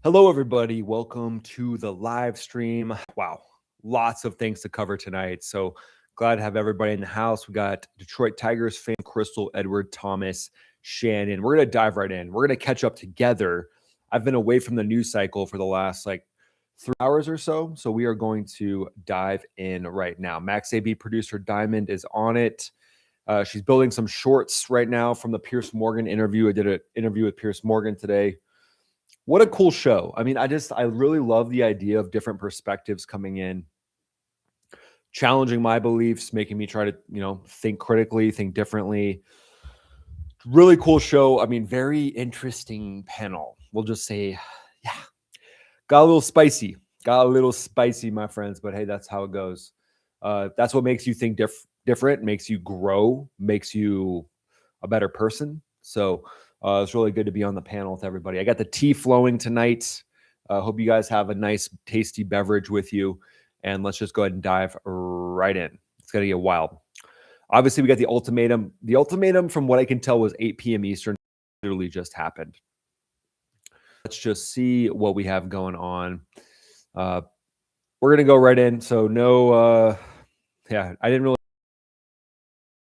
Hello, everybody. Welcome to the live stream. Wow, lots of things to cover tonight. So glad to have everybody in the house. We got Detroit Tigers fan Crystal, Edward, Thomas, Shannon. We're going to dive right in. We're going to catch up together. I've been away from the news cycle for the last 3 hours or so. So we are going to dive in right now. Max AB producer Diamond is on it. She's building some shorts right now from the Pierce Morgan interview. I did an interview with Pierce Morgan today. What a cool show. I mean, I really love the idea of different perspectives coming in, challenging my beliefs, making me try to, think critically, think differently. Really cool show. I mean, very interesting panel. We'll just say, yeah, got a little spicy. My friends, but hey, that's how it goes. That's what makes you think different, makes you grow, makes you a better person. So it's really good to be on the panel with everybody. I got the tea flowing tonight. Hope you guys have a nice, tasty beverage with you. And let's just go ahead and dive right in. It's going to get wild. Obviously, we got the ultimatum. The ultimatum, from what I can tell, was 8 p.m. Eastern. Literally just happened. Let's just see what we have going on. We're going to go right in. So I didn't really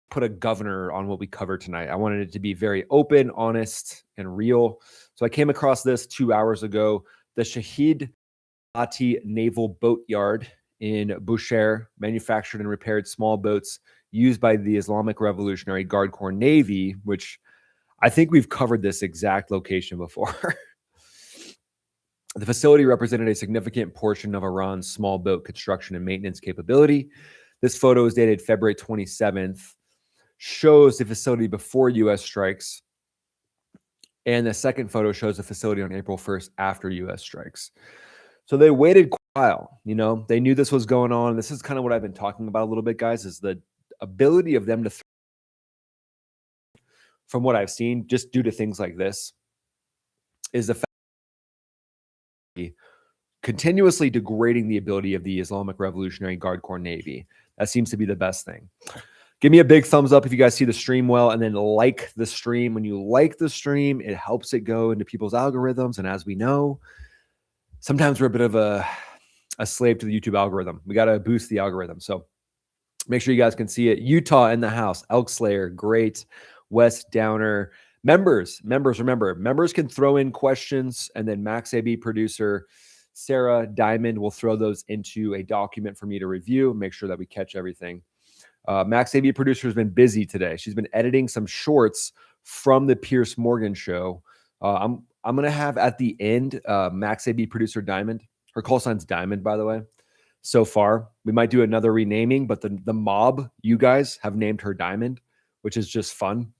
put a governor on what we cover tonight. I wanted it to be very open, honest, and real. So I came across this 2 hours ago. The Shahid Ati Naval Boat Yard in Bushehr manufactured and repaired small boats used by the Islamic Revolutionary Guard Corps Navy, which I think we've covered this exact location before. The facility represented a significant portion of Iran's small boat construction and maintenance capability. This photo is dated February 27th. Shows the facility before U.S. strikes. And the second photo shows the facility on April 1st after U.S. strikes. So they waited quite a while. They knew this was going on. This is kind of what I've been talking about a little bit, guys, is the ability of them to, from what I've seen, just due to things like this, is the fact continuously degrading the ability of the Islamic Revolutionary Guard Corps Navy. That seems to be the best thing. Give me a big thumbs up if you guys see the stream well, and then like the stream. When you like the stream, it helps it go into people's algorithms. And as we know, sometimes we're a bit of a slave to the YouTube algorithm. We got to boost the algorithm. So make sure you guys can see it. Utah in the house. Elk Slayer, great. West Downer. Members, remember, members can throw in questions, and then Max AB producer Sarah Diamond will throw those into a document for me to review, make sure that we catch everything. Max AB producer has been busy today. She's been editing some shorts from the Pierce Morgan show. I'm going to have at the end Max AB producer Diamond. Her call sign's Diamond, by the way. So far, we might do another renaming, but the mob, you guys, have named her Diamond, which is just fun.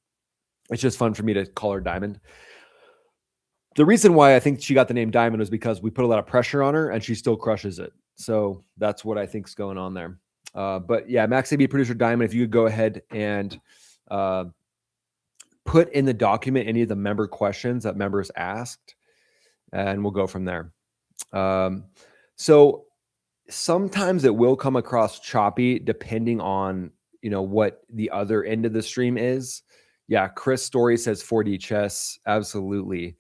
It's just fun for me to call her Diamond. The reason why I think she got the name Diamond was because we put a lot of pressure on her and she still crushes it. So that's what I think is going on there. But yeah, Max AB producer Diamond, if you could go ahead and put in the document any of the member questions that members asked, and we'll go from there. So sometimes it will come across choppy depending on, what the other end of the stream is. Yeah, Chris Story says 4D chess. Absolutely.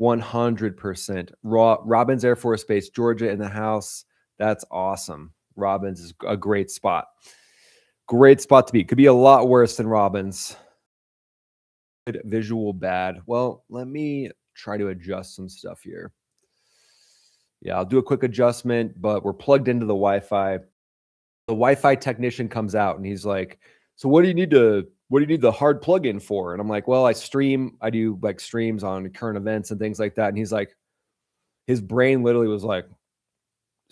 100%. Robbins Air Force Base, Georgia in the house. That's awesome. Robbins is a great spot. Great spot to be. Could be a lot worse than Robbins. Visual bad. Well, let me try to adjust some stuff here. Yeah, I'll do a quick adjustment, but we're plugged into the Wi-Fi. The Wi-Fi technician comes out and he's like, so what do you need the hard plug-in for? And I'm like, well, I do like streams on current events and things like that. And he's like, his brain literally was like,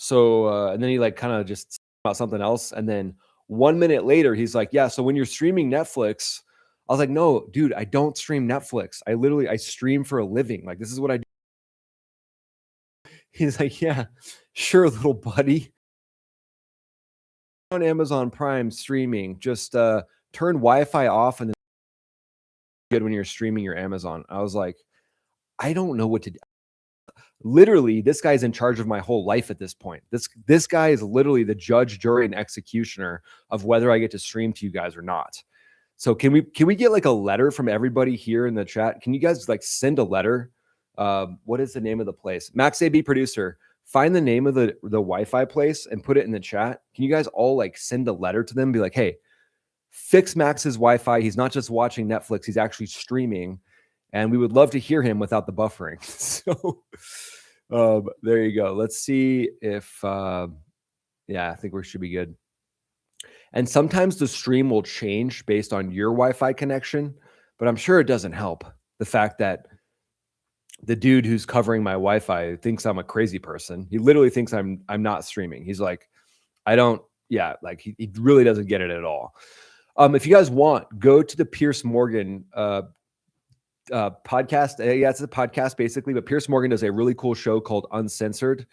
so, and then he kind of just about something else. And then 1 minute later, he's like, yeah, so when you're streaming Netflix, I was like, no, dude, I don't stream Netflix. I stream for a living. Like, this is what I do. He's like, yeah, sure, little buddy. On Amazon Prime streaming, just turn Wi-Fi off and then good when you're streaming your Amazon. I was like, I don't know what to do. Literally, this guy's in charge of my whole life at this point. This guy is literally the judge, jury, and executioner of whether I get to stream to you guys or not. So can we get like a letter from everybody here in the chat? Can you guys like send a letter What is the name of the place? Max AB producer, find the name of the Wi-Fi place and put it in the chat. Can you guys all like send a letter to them? Be like, hey, fix Max's Wi-Fi. He's not just watching Netflix, he's actually streaming. And we would love to hear him without the buffering. So there you go. Let's see if, yeah, I think we should be good. And sometimes the stream will change based on your Wi-Fi connection, but I'm sure it doesn't help the fact that the dude who's covering my Wi-Fi thinks I'm a crazy person. He literally thinks I'm not streaming. He's like, I don't, yeah, like he really doesn't get it at all. If you guys want, go to the Pierce Morgan podcast. Yeah, it's a podcast basically, but Pierce Morgan does a really cool show called Uncensored.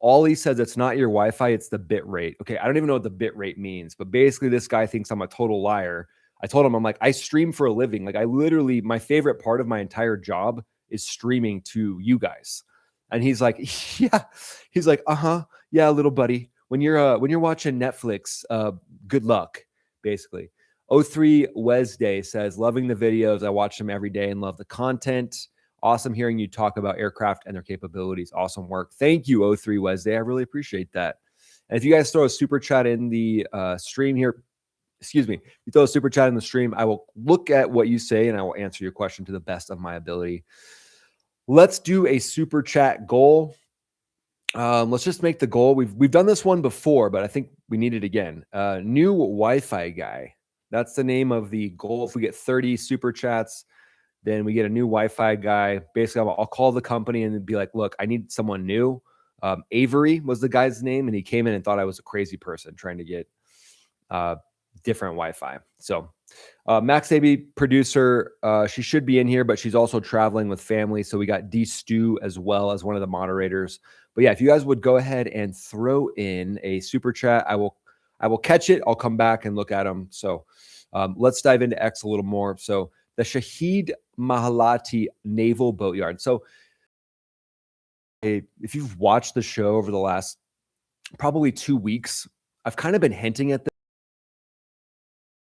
All he says, it's not your Wi-Fi, it's the bit rate. Okay, I don't even know what the bit rate means, but basically this guy thinks I'm a total liar. I told him, I'm like, I stream for a living. Like I literally, my favorite part of my entire job is streaming to you guys. And he's like, yeah. He's like, yeah, little buddy. When you're watching Netflix, good luck, basically. 03 Wednesday says, loving the videos. I watch them every day and love the content. Awesome hearing you talk about aircraft and their capabilities. Awesome work. Thank you, 03 Wednesday. I really appreciate that. And if you guys throw a super chat in the stream here, excuse me, you throw a super chat in the stream, I will look at what you say and I will answer your question to the best of my ability. Let's do a super chat goal. Let's just make the goal. We've done this one before, but I think we need it again. New Wi-Fi guy. That's the name of the goal. If we get 30 super chats, then we get a new Wi-Fi guy. Basically, I'll call the company and be like, look, I need someone new. Avery was the guy's name, and he came in and thought I was a crazy person trying to get different Wi-Fi. So Max AB producer, she should be in here, but she's also traveling with family. So we got D Stu as well as one of the moderators. But yeah, if you guys would go ahead and throw in a super chat, I will catch it. I'll come back and look at them. So let's dive into X a little more. So the Shahid Mahalati Naval Boatyard. So if you've watched the show over the last probably 2 weeks, I've kind of been hinting at this.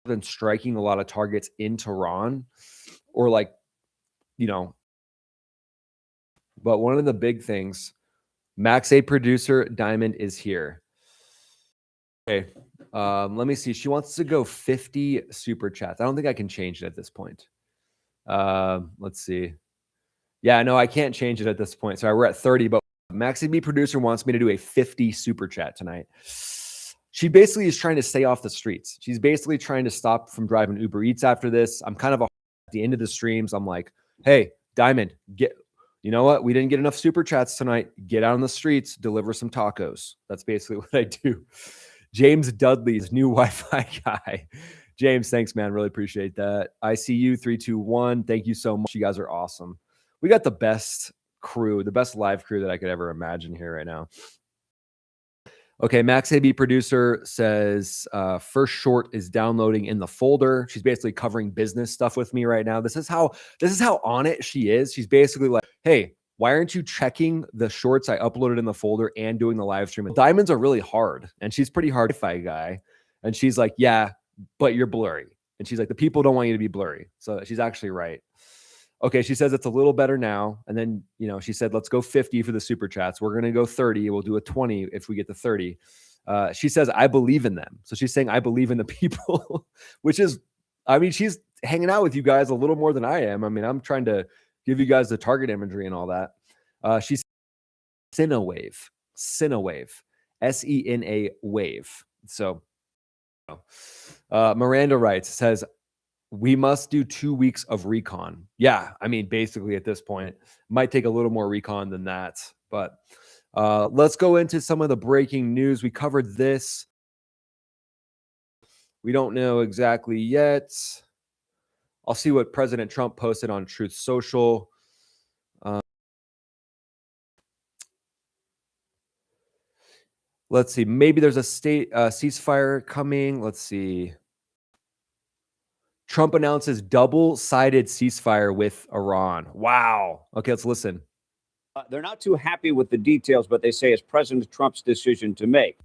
Been striking a lot of targets in Tehran or like, you know, but one of the big things, Max A producer Diamond is here. Okay. Let me see. She wants to go 50 super chats. I don't think I can change it at this point. Let's see. Yeah, no, I can't change it at this point. Sorry, we're at 30, but Max AB producer wants me to do a 50 super chat tonight. She basically is trying to stay off the streets. She's basically trying to stop from driving Uber Eats after this. I'm kind of at the end of the streams. I'm like, hey, Diamond, you know what? We didn't get enough super chats tonight. Get out on the streets, deliver some tacos. That's basically what I do. James Dudley's new Wi-Fi guy. James, thanks, man. Really appreciate that. ICU 321. Thank you so much. You guys are awesome. We got the best crew, the best live crew that I could ever imagine here right now. Okay, Max AB producer says first short is downloading in the folder. She's basically covering business stuff with me right now. This is how on it she is. She's basically like, hey, why aren't you checking the shorts I uploaded in the folder and doing the live stream? Diamonds are really hard, and she's pretty hard Wi-Fi guy. And she's like, yeah, but you're blurry. And she's like, the people don't want you to be blurry. So she's actually right. Okay, she says it's a little better now. And then, you know, she said, let's go 50 for the super chats. We're going to go 30. We'll do a 20 if we get to 30. She says, I believe in them. So she's saying, I believe in the people, which is, I mean, she's hanging out with you guys a little more than I am. I mean, I'm trying to give you guys the target imagery and all that. She's Cinewave, SENA wave. So Miranda writes, says, we must do 2 weeks of recon. Yeah, I mean, basically at this point, might take a little more recon than that. But let's go into some of the breaking news. We covered this. We don't know exactly yet. I'll see what President Trump posted on Truth Social. Let's see. Maybe there's a state ceasefire coming. Let's see. Trump announces double-sided ceasefire with Iran. Wow. Okay, let's listen. They're not too happy with the details, but they say it's President Trump's decision to make.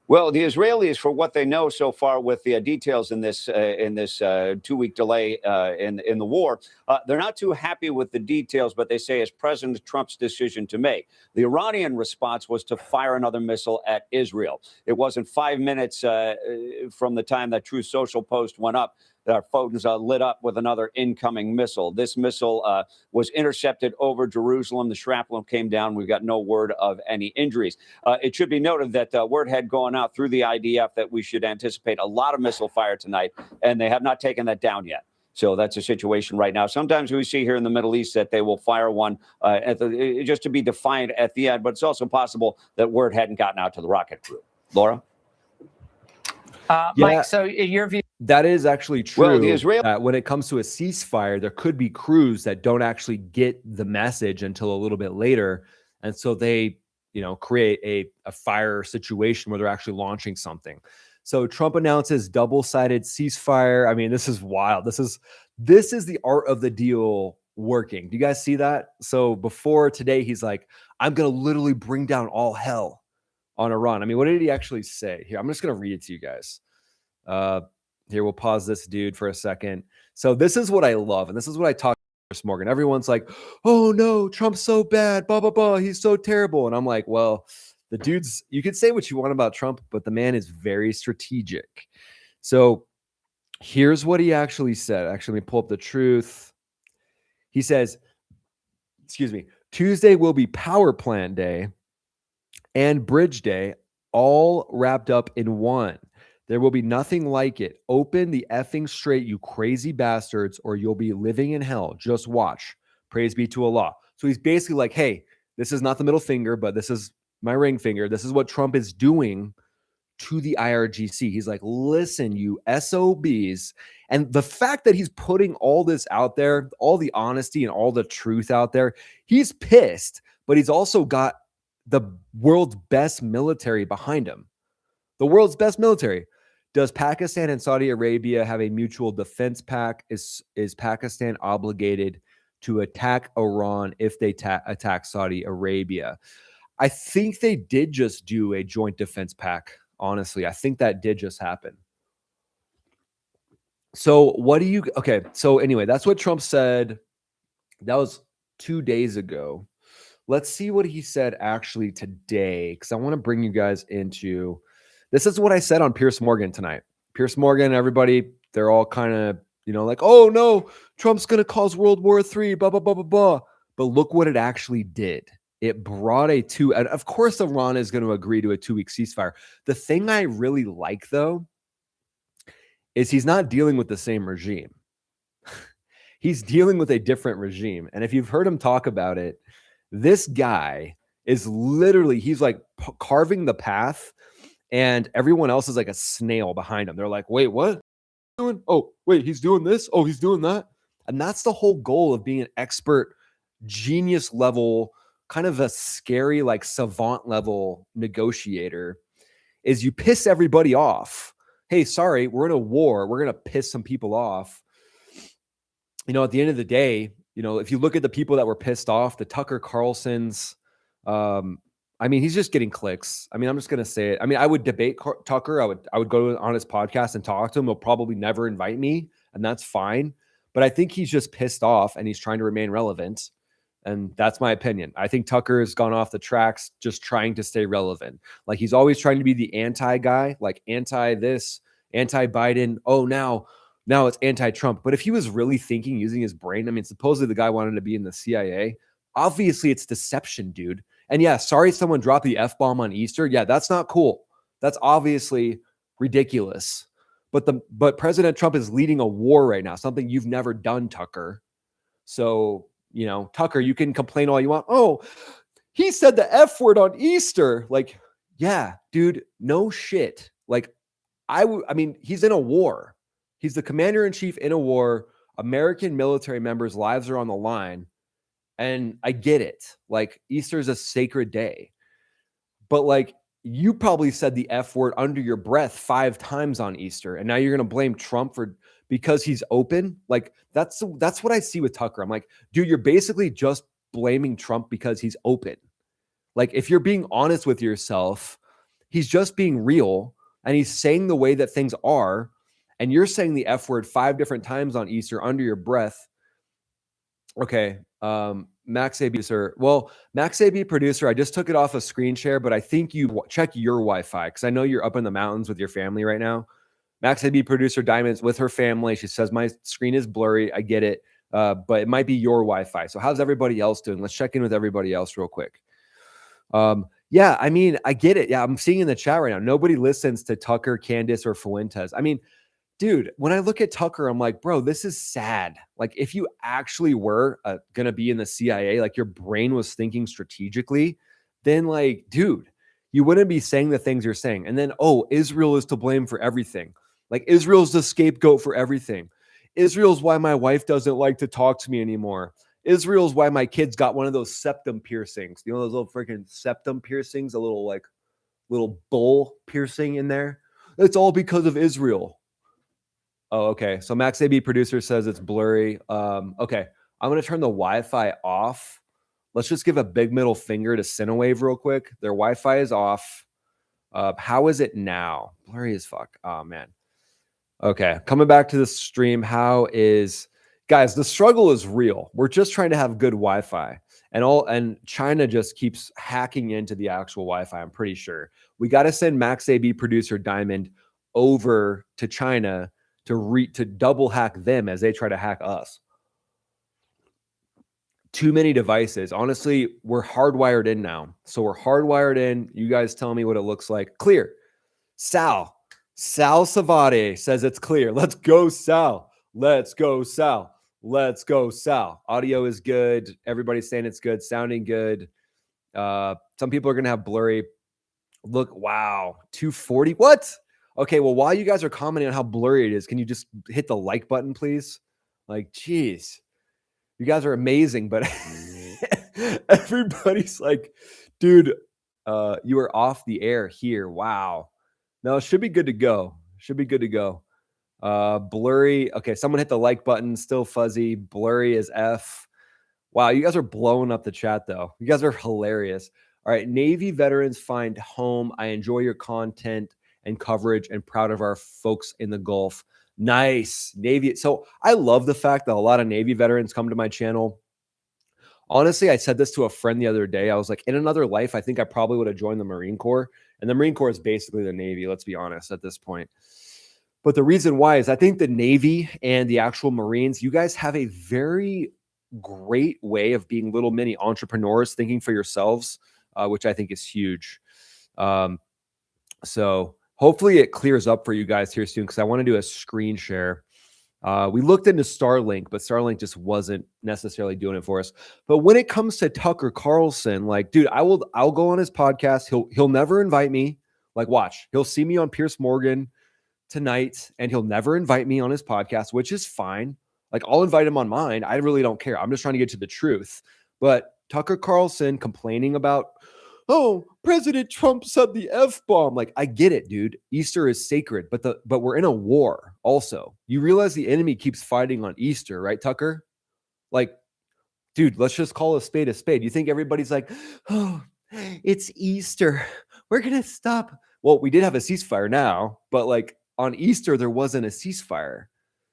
Well, the Israelis, for what they know so far with the details in this 2-week delay in the war, they're not too happy with the details, but they say it's President Trump's decision to make. The Iranian response was to fire another missile at Israel. It wasn't 5 minutes from the time that Truth Social post went up that our phones lit up with another incoming missile. This missile was intercepted over Jerusalem. The shrapnel came down. We've got no word of any injuries. It should be noted that word had gone out through the IDF that we should anticipate a lot of missile fire tonight, and they have not taken that down yet. So that's a situation right now. Sometimes we see here in the Middle East that they will fire one just to be defiant at the end, but it's also possible that word hadn't gotten out to the rocket crew. Laura? Mike, so your view? That is actually true. Well, the Israel when it comes to a ceasefire, there could be crews that don't actually get the message until a little bit later. And so they, create a fire situation where they're actually launching something. So Trump announces double-sided ceasefire. I mean, this is wild. This is the art of the deal working. Do you guys see that? So before today, he's like, I'm going to literally bring down all hell on Iran. I mean, what did he actually say? Here, I'm just going to read it to you guys. Here, we'll pause this dude for a second. So this is what I love, and this is what I talk to Chris Morgan. Everyone's like, oh no, Trump's so bad, blah, blah, blah. He's so terrible. And I'm like, well, the dude's, you could say what you want about Trump, but the man is very strategic. So here's what he actually said. Actually, let me pull up the truth. He says, Tuesday will be power plant day and bridge day, all wrapped up in one. There will be nothing like it. Open the effing strait, you crazy bastards, or you'll be living in hell. Just watch. Praise be to Allah. So he's basically like, hey, this is not the middle finger, but this is my ring finger. This is what Trump is doing to the IRGC. He's like, listen, you SOBs. And the fact that he's putting all this out there, all the honesty and all the truth out there, he's pissed, but he's also got the world's best military behind him. The world's best military. Does Pakistan and Saudi Arabia have a mutual defense pact? Is Pakistan obligated to attack Iran if they attack Saudi Arabia? I think they did just do a joint defense pact. Honestly, I think that did just happen. So what do you, okay. So anyway, that's what Trump said. That was 2 days ago. Let's see what he said actually today, because I want to bring you guys into, this is what I said on Piers Morgan tonight. Piers Morgan, everybody, they're all kind of, like, oh no, Trump's going to cause World War III, blah, blah, blah, blah, blah. But look what it actually did. It brought and of course, Iran is going to agree to a 2-week ceasefire. The thing I really like, though, is he's not dealing with the same regime. He's dealing with a different regime. And if you've heard him talk about it, this guy is literally, he's like carving the path, and everyone else is like a snail behind him. They're like, wait, what? Oh, wait, he's doing this? Oh, he's doing that? And that's the whole goal of being an expert, genius level, kind of a scary, like savant level negotiator, is you piss everybody off. Hey, sorry, we're in a war. We're going to piss some people off. At the end of the day, if you look at the people that were pissed off, the Tucker Carlsons, I mean, he's just getting clicks. I mean, I'm just going to say it. I mean, I would debate Tucker. I would go on his podcast and talk to him. He'll probably never invite me, and that's fine. But I think he's just pissed off and he's trying to remain relevant. And that's my opinion. I think Tucker has gone off the tracks just trying to stay relevant. Like, he's always trying to be the anti-guy, like anti-this, anti-Biden. Oh, now it's anti-Trump. But if he was really thinking, using his brain, I mean, supposedly the guy wanted to be in the CIA. Obviously, it's deception, dude. And yeah, sorry someone dropped the F-bomb on Easter. Yeah, that's not cool. That's obviously ridiculous. But President Trump is leading a war right now, something you've never done, Tucker. So, Tucker, you can complain all you want. Oh, he said the F word on Easter. Like, yeah, dude, no shit. Like, I mean, he's in a war. He's the commander-in-chief in a war. American military members' lives are on the line. And I get it. Like, Easter is a sacred day. But like, you probably said the F word under your breath 5 times on Easter. And now you're going to blame Trump because he's open. Like, that's what I see with Tucker. I'm like, dude, you're basically just blaming Trump because he's open. Like, if you're being honest with yourself, He's just being real, and he's saying the way that things are. And you're saying the F word 5 different times on Easter under your breath. Okay. Max AB producer. Well, Max AB producer, I just took it off a screen share, but I think you check your Wi-Fi because I know you're up in the mountains with your family right now. Max AB producer Diamond's with her family. She says my screen is blurry. I get it, but it might be your Wi-Fi. So how's everybody else doing? Let's check in with everybody else real quick. Yeah, I mean, I get it. Yeah, I'm seeing in the chat right now, nobody listens to Tucker, Candace, or Fuentes. I mean, dude, when I look at Tucker, I'm like, bro, this is sad. Like, if you actually were going to be in the CIA, like your brain was thinking strategically, then like, dude, you wouldn't be saying the things you're saying. And then, oh, Israel is to blame for everything. Like, Israel's the scapegoat for everything. Israel's why my wife doesn't like to talk to me anymore. Israel's why my kids got one of those septum piercings. You know, those little freaking septum piercings, a little like little bull piercing in there. It's all because of Israel. Oh, okay. So Max AB producer says it's blurry. Okay. I'm going to turn the Wi-Fi off. Let's just give a big middle finger to Cinewave real quick. Their Wi-Fi is off. How is it now? Blurry as fuck. Oh, man. Okay. Coming back to the stream. How is... Guys, the struggle is real. We're just trying to have good Wi-Fi. And China just keeps hacking into the actual Wi-Fi, I'm pretty sure. We got to send Max AB producer Diamond over to China to double hack them as they try to hack us. Too many devices. Honestly, we're hardwired in now. So we're hardwired in. You guys tell me what it looks like. Clear. Sal Savate says it's clear. Let's go, Sal. Let's go, Sal. Let's go, Sal. Audio is good. Everybody's saying it's good. Sounding good. Some people are going to have blurry. Look, wow. 240. What? Okay, well, while you guys are commenting on how blurry it is, can you just hit the like button, please? Like, geez. You guys are amazing, but everybody's like, dude, you are off the air here. Wow. No, it should be good to go. Should be good to go. Blurry. Okay, someone hit the like button. Still fuzzy. Blurry is F. Wow, you guys are blowing up the chat, though. You guys are hilarious. All right, Navy veterans find home. I enjoy your content and coverage and proud of our folks in the Gulf. Nice. Navy. So I love the fact that a lot of Navy veterans come to my channel. Honestly, I said this to a friend the other day. I was like, in another life, I think I probably would have joined the Marine Corps. And the Marine Corps is basically the Navy, let's be honest, at this point. But the reason why is I think the Navy and the actual Marines, you guys have a very great way of being little mini entrepreneurs, thinking for yourselves, which I think is huge. So hopefully it clears up for you guys here soon because I want to do a screen share. We looked into Starlink, but Starlink just wasn't necessarily doing it for us. But when it comes to Tucker Carlson, like, dude, I'll go on his podcast. He'll never invite me. Like, watch, he'll see me on Piers Morgan tonight, and he'll never invite me on his podcast, which is fine. Like, I'll invite him on mine. I really don't care. I'm just trying to get to the truth. But Tucker Carlson complaining about, oh, President Trump said the F-bomb. Like, I get it, dude. Easter is sacred, but we're in a war also. You realize the enemy keeps fighting on Easter, right, Tucker? Like, dude, let's just call a spade a spade. You think everybody's like, oh, it's Easter. We're going to stop. Well, we did have a ceasefire now, but like on Easter, there wasn't a ceasefire.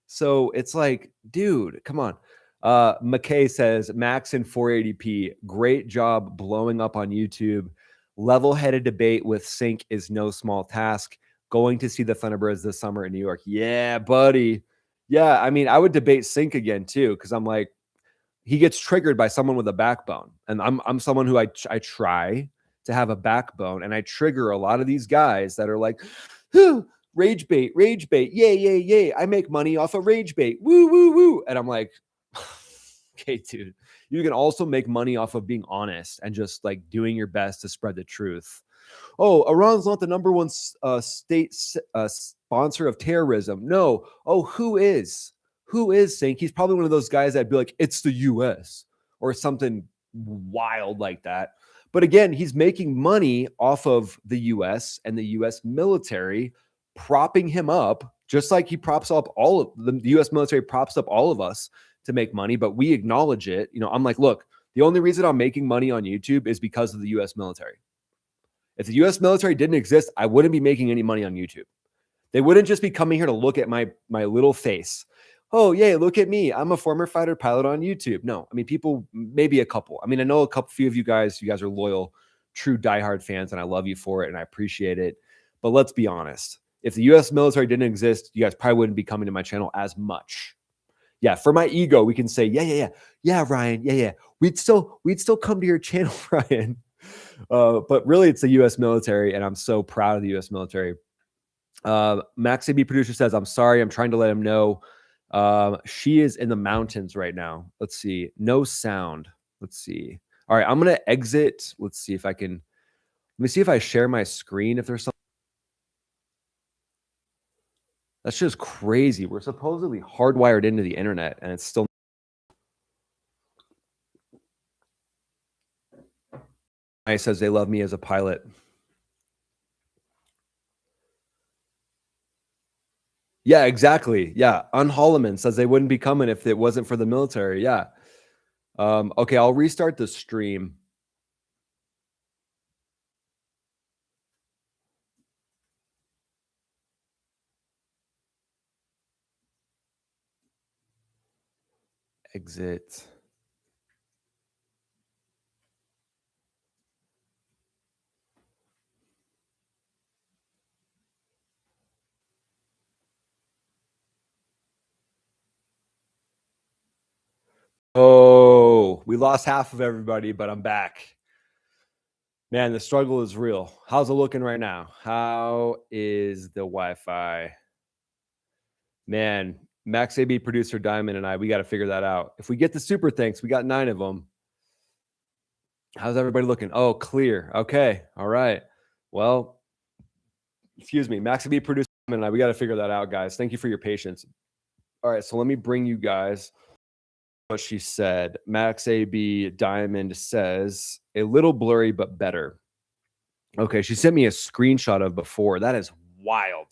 So it's like, dude, come on. McKay says, Max in 480p, great job blowing up on YouTube. Level-headed debate with Sync is no small task. Going to see the Thunderbirds this summer in New York. Yeah, buddy. Yeah, I mean, I would debate Sync again too, because I'm like, he gets triggered by someone with a backbone. And I'm someone who I try to have a backbone, and I trigger a lot of these guys that are like, rage bait, yay. I make money off of rage bait. Woo. And I'm like, okay, dude, you can also make money off of being honest and just like doing your best to spread the truth. Oh, Iran's not the number one state sponsor of terrorism. No. Oh, who is? Who is Sync? He's probably one of those guys that'd be like, it's the US or something wild like that. But again, he's making money off of the US and the US military propping him up, just like he props up all of the US military props up all of us to make money, but we acknowledge it. You know, I'm like, look, the only reason I'm making money on YouTube is because of the US military. If the US military didn't exist, I wouldn't be making any money on YouTube. They wouldn't just be coming here to look at my little face. Oh, yay, look at me. I'm a former fighter pilot on YouTube. No, I mean, people, maybe a couple. I mean, I know few of you guys are loyal, true diehard fans, and I love you for it, and I appreciate it. But let's be honest. If the US military didn't exist, you guys probably wouldn't be coming to my channel as much. Yeah, for my ego, we can say, yeah, Ryan, yeah. We'd still come to your channel, Ryan. But really, it's the US military, and I'm so proud of the US military. Max AB producer says, I'm sorry, I'm trying to let him know. She is in the mountains right now. Let's see. No sound. Let's see. All right, I'm gonna exit. Let's see if I can. Let me see if I share my screen. If there's something. That's just crazy. We're supposedly hardwired into the internet, and it's still. He says they love me as a pilot. Yeah, exactly. Yeah. Unholloman says they wouldn't be coming if it wasn't for the military. Yeah. Okay, I'll restart the stream. Exit. Oh, we lost half of everybody, but I'm back. Man, the struggle is real. How's it looking right now? How is the Wi-Fi? Man, Max AB producer Diamond and I, we got to figure that out. If we get the super thanks, we got 9 of them. How's everybody looking? Oh, clear. Okay. All right. Well, excuse me. Max AB producer Diamond and I, we got to figure that out, guys. Thank you for your patience. All right. So let me bring you guys what she said. Max AB Diamond says a little blurry, but better. Okay. She sent me a screenshot of before. That is wild.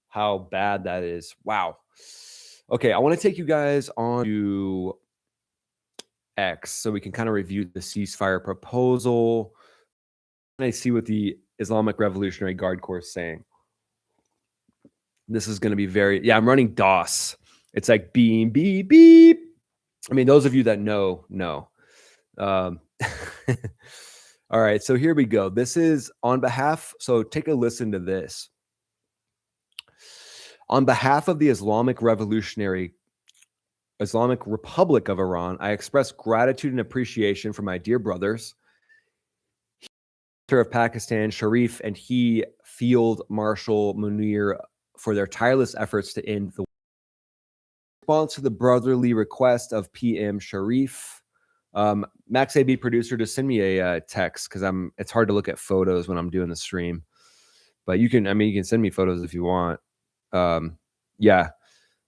How bad that is. Wow. Okay, I want to take you guys on to X so we can kind of review the ceasefire proposal. And I see what the Islamic Revolutionary Guard Corps is saying. This is going to be very, I'm running DOS. It's like beep, beep, beep. I mean, those of you that know. All right, so here we go. This is on behalf, so take a listen to this. On behalf of the Islamic Republic of Iran, I express gratitude and appreciation for my dear brothers, of Pakistan, Sharif, and Field Marshal Munir, for their tireless efforts to end the response to the brotherly request of PM Sharif. Max AB producer, just send me a text because it's hard to look at photos when I'm doing the stream, but you can send me photos if you want. Yeah.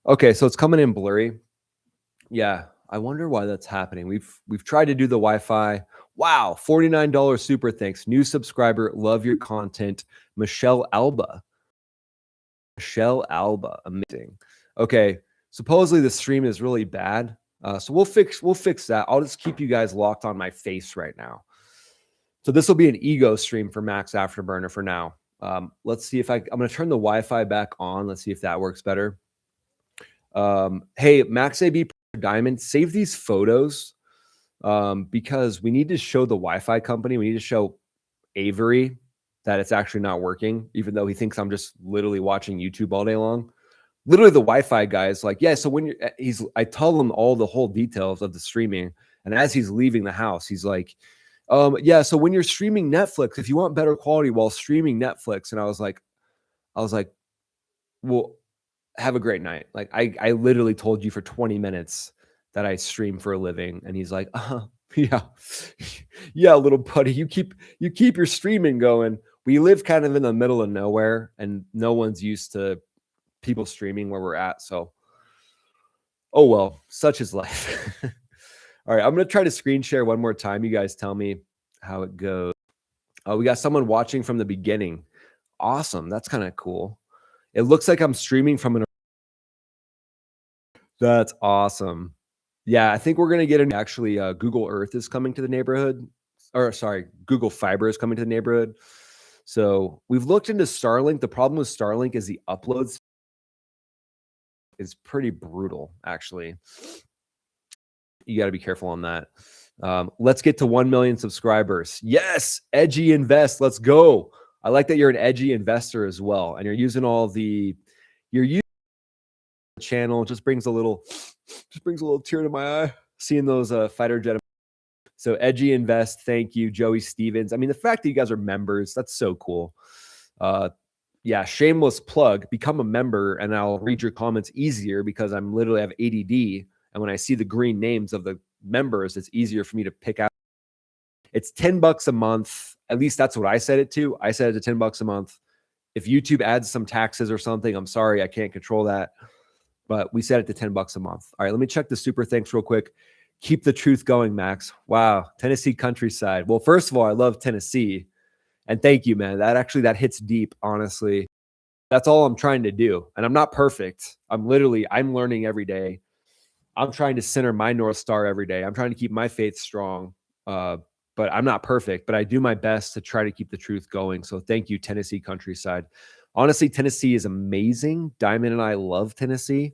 Okay, so it's coming in blurry. Yeah, I wonder why that's happening. We've tried to do the Wi-Fi. Wow, $49 super thanks. New subscriber, love your content. Michelle Alba, amazing. Okay, supposedly the stream is really bad. So we'll fix that. I'll just keep you guys locked on my face right now. So this will be an ego stream for Max Afterburner for now. Let's see if I'm going to turn the Wi-Fi back on. Let's see if that works better. Hey, Max AB Diamond, save these photos because we need to show the Wi-Fi company. We need to show Avery that it's actually not working, even though he thinks I'm just literally watching YouTube all day long. Literally, the Wi-Fi guy is like, yeah. So when I tell him all the whole details of the streaming, and as he's leaving the house, he's like, yeah. So when you're streaming Netflix, if you want better quality while streaming Netflix, and I was like, well, have a great night. Like I literally told you for 20 minutes that I stream for a living, and he's like, yeah, little buddy, you keep your streaming going. We live kind of in the middle of nowhere, and no one's used to people streaming where we're at. So, oh well, such is life. All right, I'm gonna try to screen share one more time. You guys tell me how it goes. Oh, we got someone watching from the beginning. Awesome, that's kind of cool. It looks like I'm streaming from an. That's awesome. Yeah, I think we're gonna get actually Google Earth is coming to the neighborhood, or sorry, Google Fiber is coming to the neighborhood. So we've looked into Starlink. The problem with Starlink is the uploads is pretty brutal, actually. You got to be careful on that. Let's get to 1 million subscribers. Yes, Edgy Invest. Let's go. I like that you're an edgy investor as well, and you're using all the the channel. Just brings a little tear to my eye seeing those fighter jet. So Edgy Invest, thank you, Joey Stevens. I mean, the fact that you guys are members, that's so cool. Yeah, shameless plug. Become a member, and I'll read your comments easier because I'm literally have ADD, and when I see the green names of the members, it's easier for me to pick out. It's $10 a month. At least that's what I set it to. I set it to $10 a month. If YouTube adds some taxes or something, I'm sorry, I can't control that. But we set it to $10 a month. All right, let me check the super thanks real quick. Keep the truth going, Max. Wow, Tennessee countryside. Well, first of all, I love Tennessee. And thank you, man. That hits deep, honestly. That's all I'm trying to do. And I'm not perfect. I'm learning every day. I'm trying to center my North Star every day. I'm trying to keep my faith strong. But I'm not perfect, but I do my best to try to keep the truth going. So thank you, Tennessee countryside. Honestly, Tennessee is amazing. Diamond and I love Tennessee.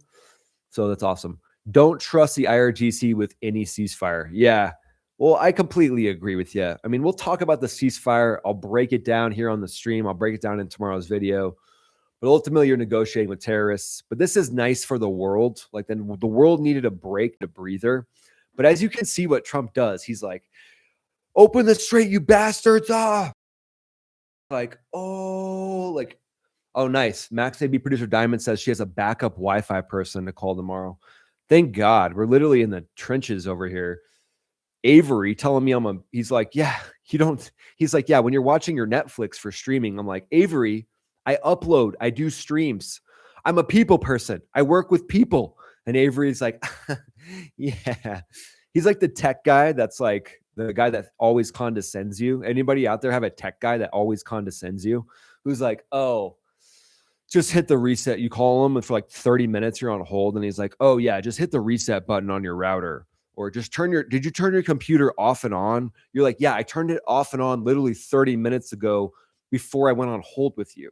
So that's awesome. Don't trust the IRGC with any ceasefire. Yeah. Well, I completely agree with you. I mean, we'll talk about the ceasefire. I'll break it down here on the stream. I'll break it down in tomorrow's video. But ultimately, you're negotiating with terrorists. But this is nice for the world. Like, then the world needed a break, a breather. But as you can see what Trump does, he's like, open the strait, you bastards. Like, oh, nice. Max AB producer Diamond says she has a backup Wi-Fi person to call tomorrow. Thank God. We're literally in the trenches over here. Avery telling me he's like, yeah, he's like, yeah, when you're watching your Netflix for streaming, I'm like, Avery, I upload, I do streams. I'm a people person. I work with people. And Avery's like, yeah. He's like the tech guy that's like the guy that always condescends you. Anybody out there have a tech guy that always condescends you? Who's like, oh, just hit the reset. You call him and for like 30 minutes, you're on hold. And he's like, oh yeah, just hit the reset button on your router. Or just did you turn your computer off and on? You're like, yeah, I turned it off and on literally 30 minutes ago before I went on hold with you.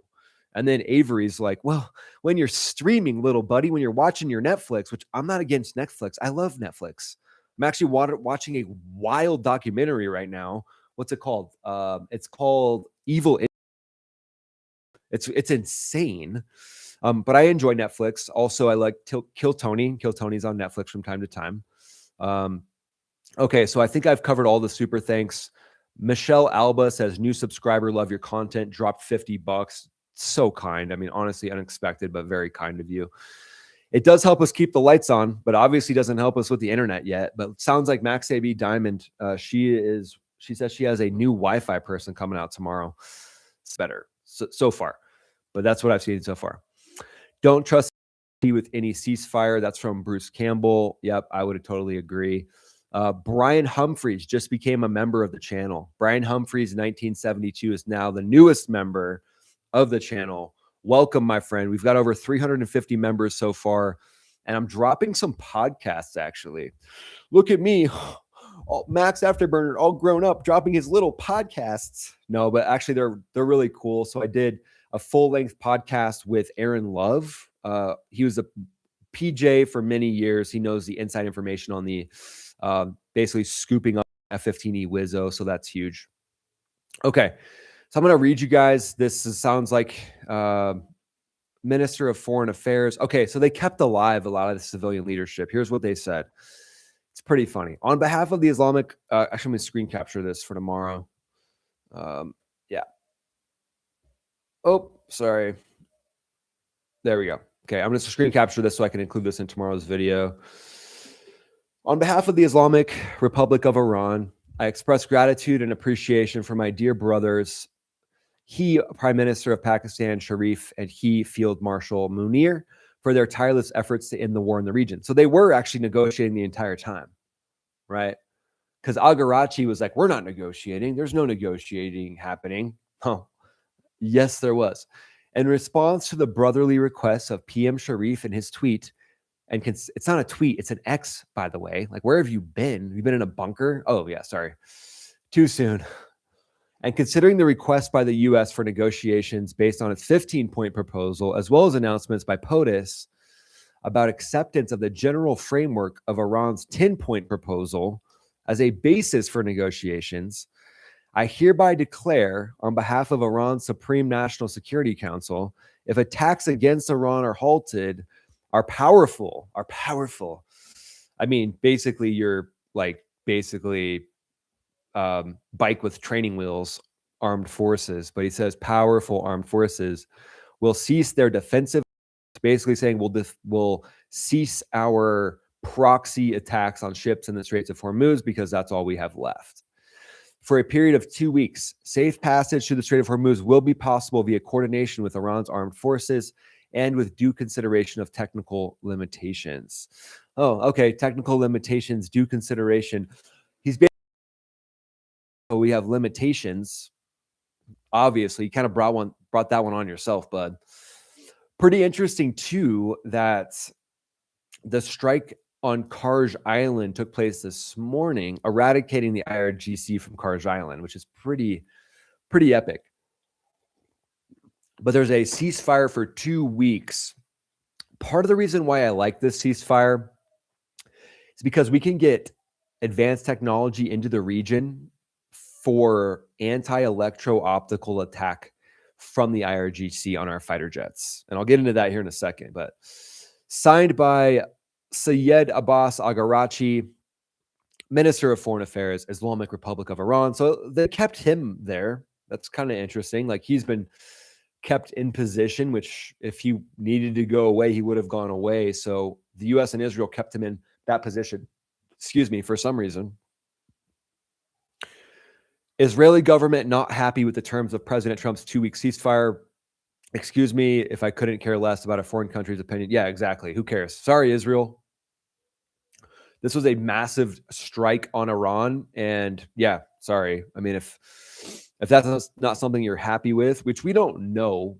And then Avery's like, well, when you're streaming, little buddy, when you're watching your Netflix, which I'm not against Netflix. I love Netflix. I'm actually watching a wild documentary right now. What's it called? It's called Evil. It's insane. But I enjoy Netflix. Also, I like Kill Tony. Kill Tony's on Netflix from time to time. Okay, so I think I've covered all the super thanks. Michelle Alba says, new subscriber, love your content, dropped $50. So kind. I mean, honestly, unexpected, but very kind of you. It does help us keep the lights on, but obviously doesn't help us with the internet yet. But it sounds like Max AB Diamond, she says she has a new Wi-Fi person coming out tomorrow. It's better so far, but that's what I've seen so far. Don't trust with any ceasefire. That's from Bruce Campbell. Yep, I would totally agree. Brian Humphreys just became a member of the channel. Brian Humphreys, 1972, is now the newest member of the channel. Welcome, my friend. We've got over 350 members so far, and I'm dropping some podcasts, actually. Look at me, Max Afterburner, all grown up, dropping his little podcasts. No, but actually they're really cool. So I did a full-length podcast with Aaron Love. He was a PJ for many years. He knows the inside information on the basically scooping up F-15E Wizzo. So that's huge. Okay. So I'm going to read you guys. Sounds like Minister of Foreign Affairs. Okay. So they kept alive a lot of the civilian leadership. Here's what they said. It's pretty funny. On behalf of the Islamic, actually, I'm going to screen capture this for tomorrow. Yeah. Oh, sorry. There we go. Okay, I'm going to screen capture this so I can include this in tomorrow's video. On behalf of the Islamic Republic of Iran, I express gratitude and appreciation for my dear brothers, he, Prime Minister of Pakistan, Sharif, and he, Field Marshal Munir, for their tireless efforts to end the war in the region. So they were actually negotiating the entire time, right? Because Al-Garachi was like, we're not negotiating. There's no negotiating happening. Oh, yes, there was. In response to the brotherly requests of PM Sharif and his tweet, and it's not a tweet, it's an X, by the way. Like, where have you been? Have you been in a bunker? Oh, yeah, sorry. Too soon. And considering the request by the U.S. for negotiations based on its 15-point proposal, as well as announcements by POTUS about acceptance of the general framework of Iran's 10-point proposal as a basis for negotiations, I hereby declare, on behalf of Iran's Supreme National Security Council, if attacks against Iran are halted, are powerful. I mean, basically, you're like bike with training wheels armed forces, but he says powerful armed forces will cease their defensive. Basically saying we'll cease our proxy attacks on ships in the Straits of Hormuz because that's all we have left. For a period of 2 weeks, safe passage through the Strait of Hormuz will be possible via coordination with Iran's armed forces and with due consideration of technical limitations. Oh, okay. Technical limitations, due consideration. He's basically, we have limitations. Obviously, you kind of brought that one on yourself, bud. Pretty interesting, too, that the strike on Kharg Island took place this morning, eradicating the IRGC from Kharg Island, which is pretty epic. But there's a ceasefire for 2 weeks. Part of the reason why I like this ceasefire is because we can get advanced technology into the region for anti-electro-optical attack from the IRGC on our fighter jets. And I'll get into that here in a second. But signed by Syed Abbas Agarachi, Minister of Foreign Affairs, Islamic Republic of Iran. So they kept him there. That's kind of interesting. Like, he's been kept in position, which if he needed to go away, he would have gone away. So the U.S. and Israel kept him in that position, for some reason. Israeli government not happy with the terms of President Trump's 2-week ceasefire. Excuse me if I couldn't care less about a foreign country's opinion. Yeah, exactly. Who cares? Sorry, Israel. This was a massive strike on Iran. And yeah, sorry. I mean, if that's not something you're happy with, which we don't know,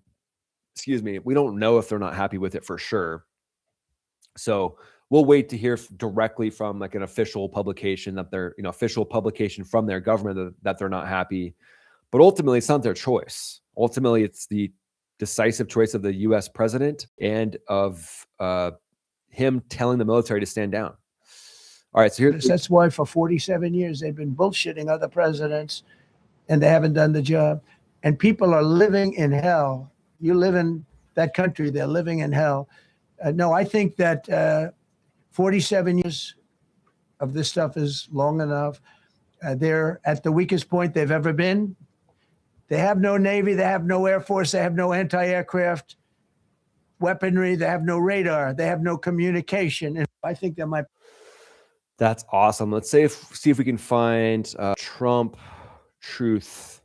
we don't know if they're not happy with it for sure. So we'll wait to hear directly from like an official publication that they're, official publication from their government that they're not happy. But ultimately, it's not their choice. Ultimately, it's the decisive choice of the U.S. president and of him telling the military to stand down. All right, so that's why for 47 years they've been bullshitting other presidents, and they haven't done the job. And people are living in hell. You live in that country; they're living in hell. No, I think that 47 years of this stuff is long enough. They're at the weakest point they've ever been. They have no Navy, they have no Air Force, they have no anti-aircraft weaponry, they have no radar, they have no communication. And I think that might. That's awesome. Let's see if we can find Trump truth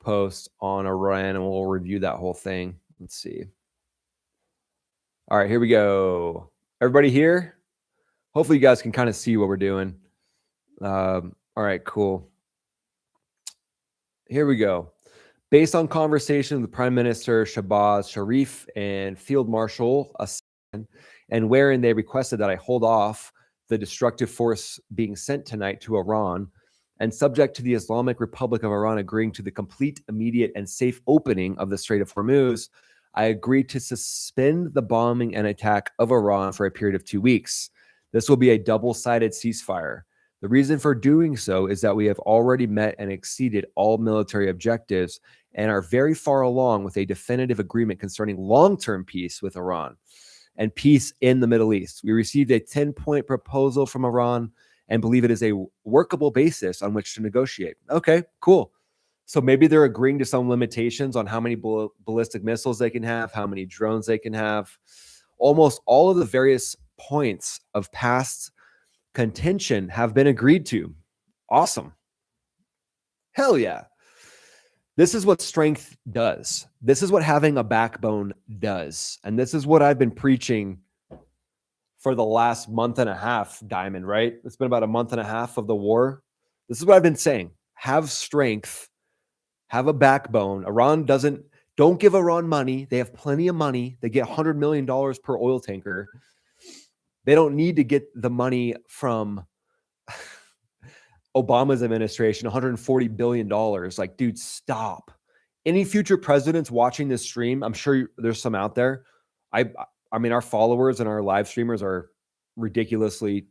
post on Iran, and we'll review that whole thing. Let's see. All right, here we go. Everybody here? Hopefully you guys can kind of see what we're doing. All right, cool. Here we go. Based on conversation with Prime Minister Shahbaz Sharif and Field Marshal Assad, and wherein they requested that I hold off the destructive force being sent tonight to Iran, and subject to the Islamic Republic of Iran agreeing to the complete, immediate, and safe opening of the Strait of Hormuz, I agreed to suspend the bombing and attack of Iran for a period of 2 weeks. This will be a double-sided ceasefire. The reason for doing so is that we have already met and exceeded all military objectives and are very far along with a definitive agreement concerning long-term peace with Iran and peace in the Middle East. We received a 10-point proposal from Iran and believe it is a workable basis on which to negotiate. Okay, cool. So maybe they're agreeing to some limitations on how many ballistic missiles they can have, how many drones they can have. Almost all of the various points of past contention have been agreed to. Awesome. Hell yeah. This is what strength does. This is what having a backbone does. And this is what I've been preaching for the last month and a half, Diamond, right? It's been about a month and a half of the war. This is what I've been saying. Have strength. Have a backbone. Don't give Iran money. They have plenty of money. They get $100 million per oil tanker. They don't need to get the money from Obama's administration, $140 billion. Like, dude, stop. Any future presidents watching this stream, I'm sure there's some out there. I mean, our followers and our live streamers are ridiculously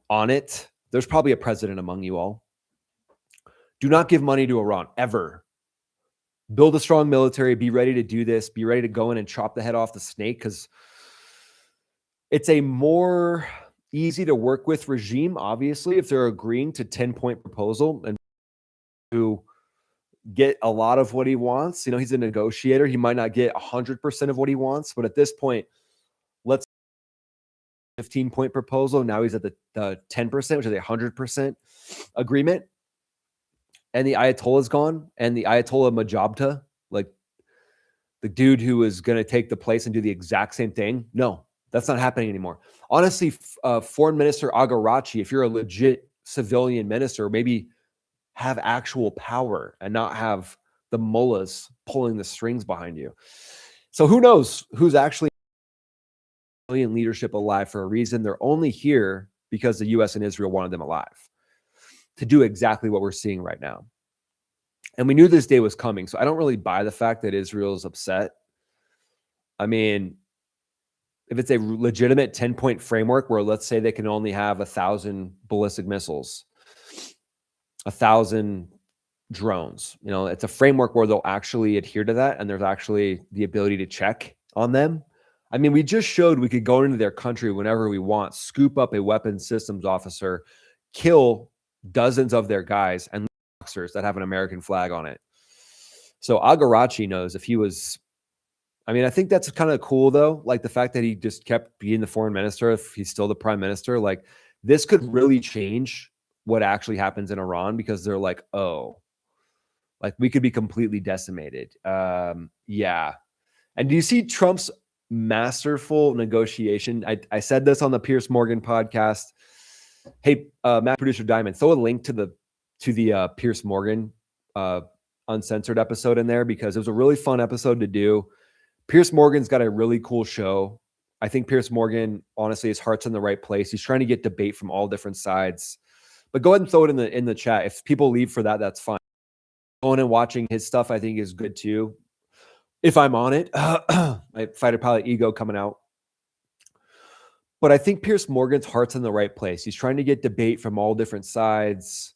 on it. There's probably a president among you all. Do not give money to Iran, ever. Build a strong military. Be ready to do this. Be ready to go in and chop the head off the snake, because it's a more easy to work with regime, obviously, if they're agreeing to 10-point proposal and to get a lot of what he wants. You know, he's a negotiator. He might not get 100% of what he wants, but at this point, let's 15-point proposal. Now he's at the 10%, which is a 100% agreement. And the Ayatollah's gone, and the Ayatollah Majabta, like the dude who is going to take the place and do the exact same thing. No, that's not happening anymore. Honestly, Foreign Minister Agarachi, if you're a legit civilian minister, maybe have actual power and not have the mullahs pulling the strings behind you. So who knows who's actually civilian leadership alive for a reason. They're only here because the US and Israel wanted them alive to do exactly what we're seeing right now. And we knew this day was coming. So I don't really buy the fact that Israel is upset. I mean, if it's a legitimate 10-point framework where, let's say, they can only have 1,000 ballistic missiles, 1,000 drones, you know, it's a framework where they'll actually adhere to that. And there's actually the ability to check on them. I mean, we just showed we could go into their country whenever we want, scoop up a weapons systems officer, kill dozens of their guys and boxers that have an American flag on it. So Agarachi knows if he was, I mean, I think that's kind of cool though. Like the fact that he just kept being the foreign minister, if he's still the prime minister, like this could really change what actually happens in Iran, because they're like, oh, like we could be completely decimated. Yeah. And do you see Trump's masterful negotiation? I said this on the Piers Morgan podcast. Hey, Matt, producer Diamond, throw a link to the Piers Morgan uncensored episode in there, because it was a really fun episode to do. Piers Morgan's got a really cool show. I think Piers Morgan, honestly, his heart's in the right place. He's trying to get debate from all different sides. But go ahead and throw it in the chat. If people leave for that, that's fine. Going and watching his stuff, I think, is good too. If I'm on it, my fighter pilot ego coming out. But I think Piers Morgan's heart's in the right place. He's trying to get debate from all different sides.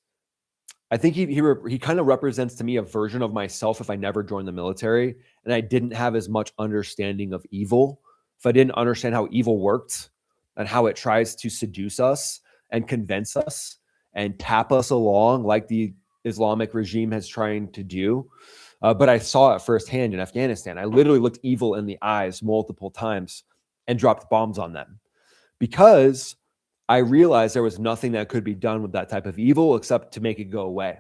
I think he kind of represents to me a version of myself if I never joined the military and I didn't have as much understanding of evil. If I didn't understand how evil worked and how it tries to seduce us and convince us and tap us along like the Islamic regime has trying to do. But I saw it firsthand in Afghanistan. I literally looked evil in the eyes multiple times and dropped bombs on them, because I realized there was nothing that could be done with that type of evil except to make it go away.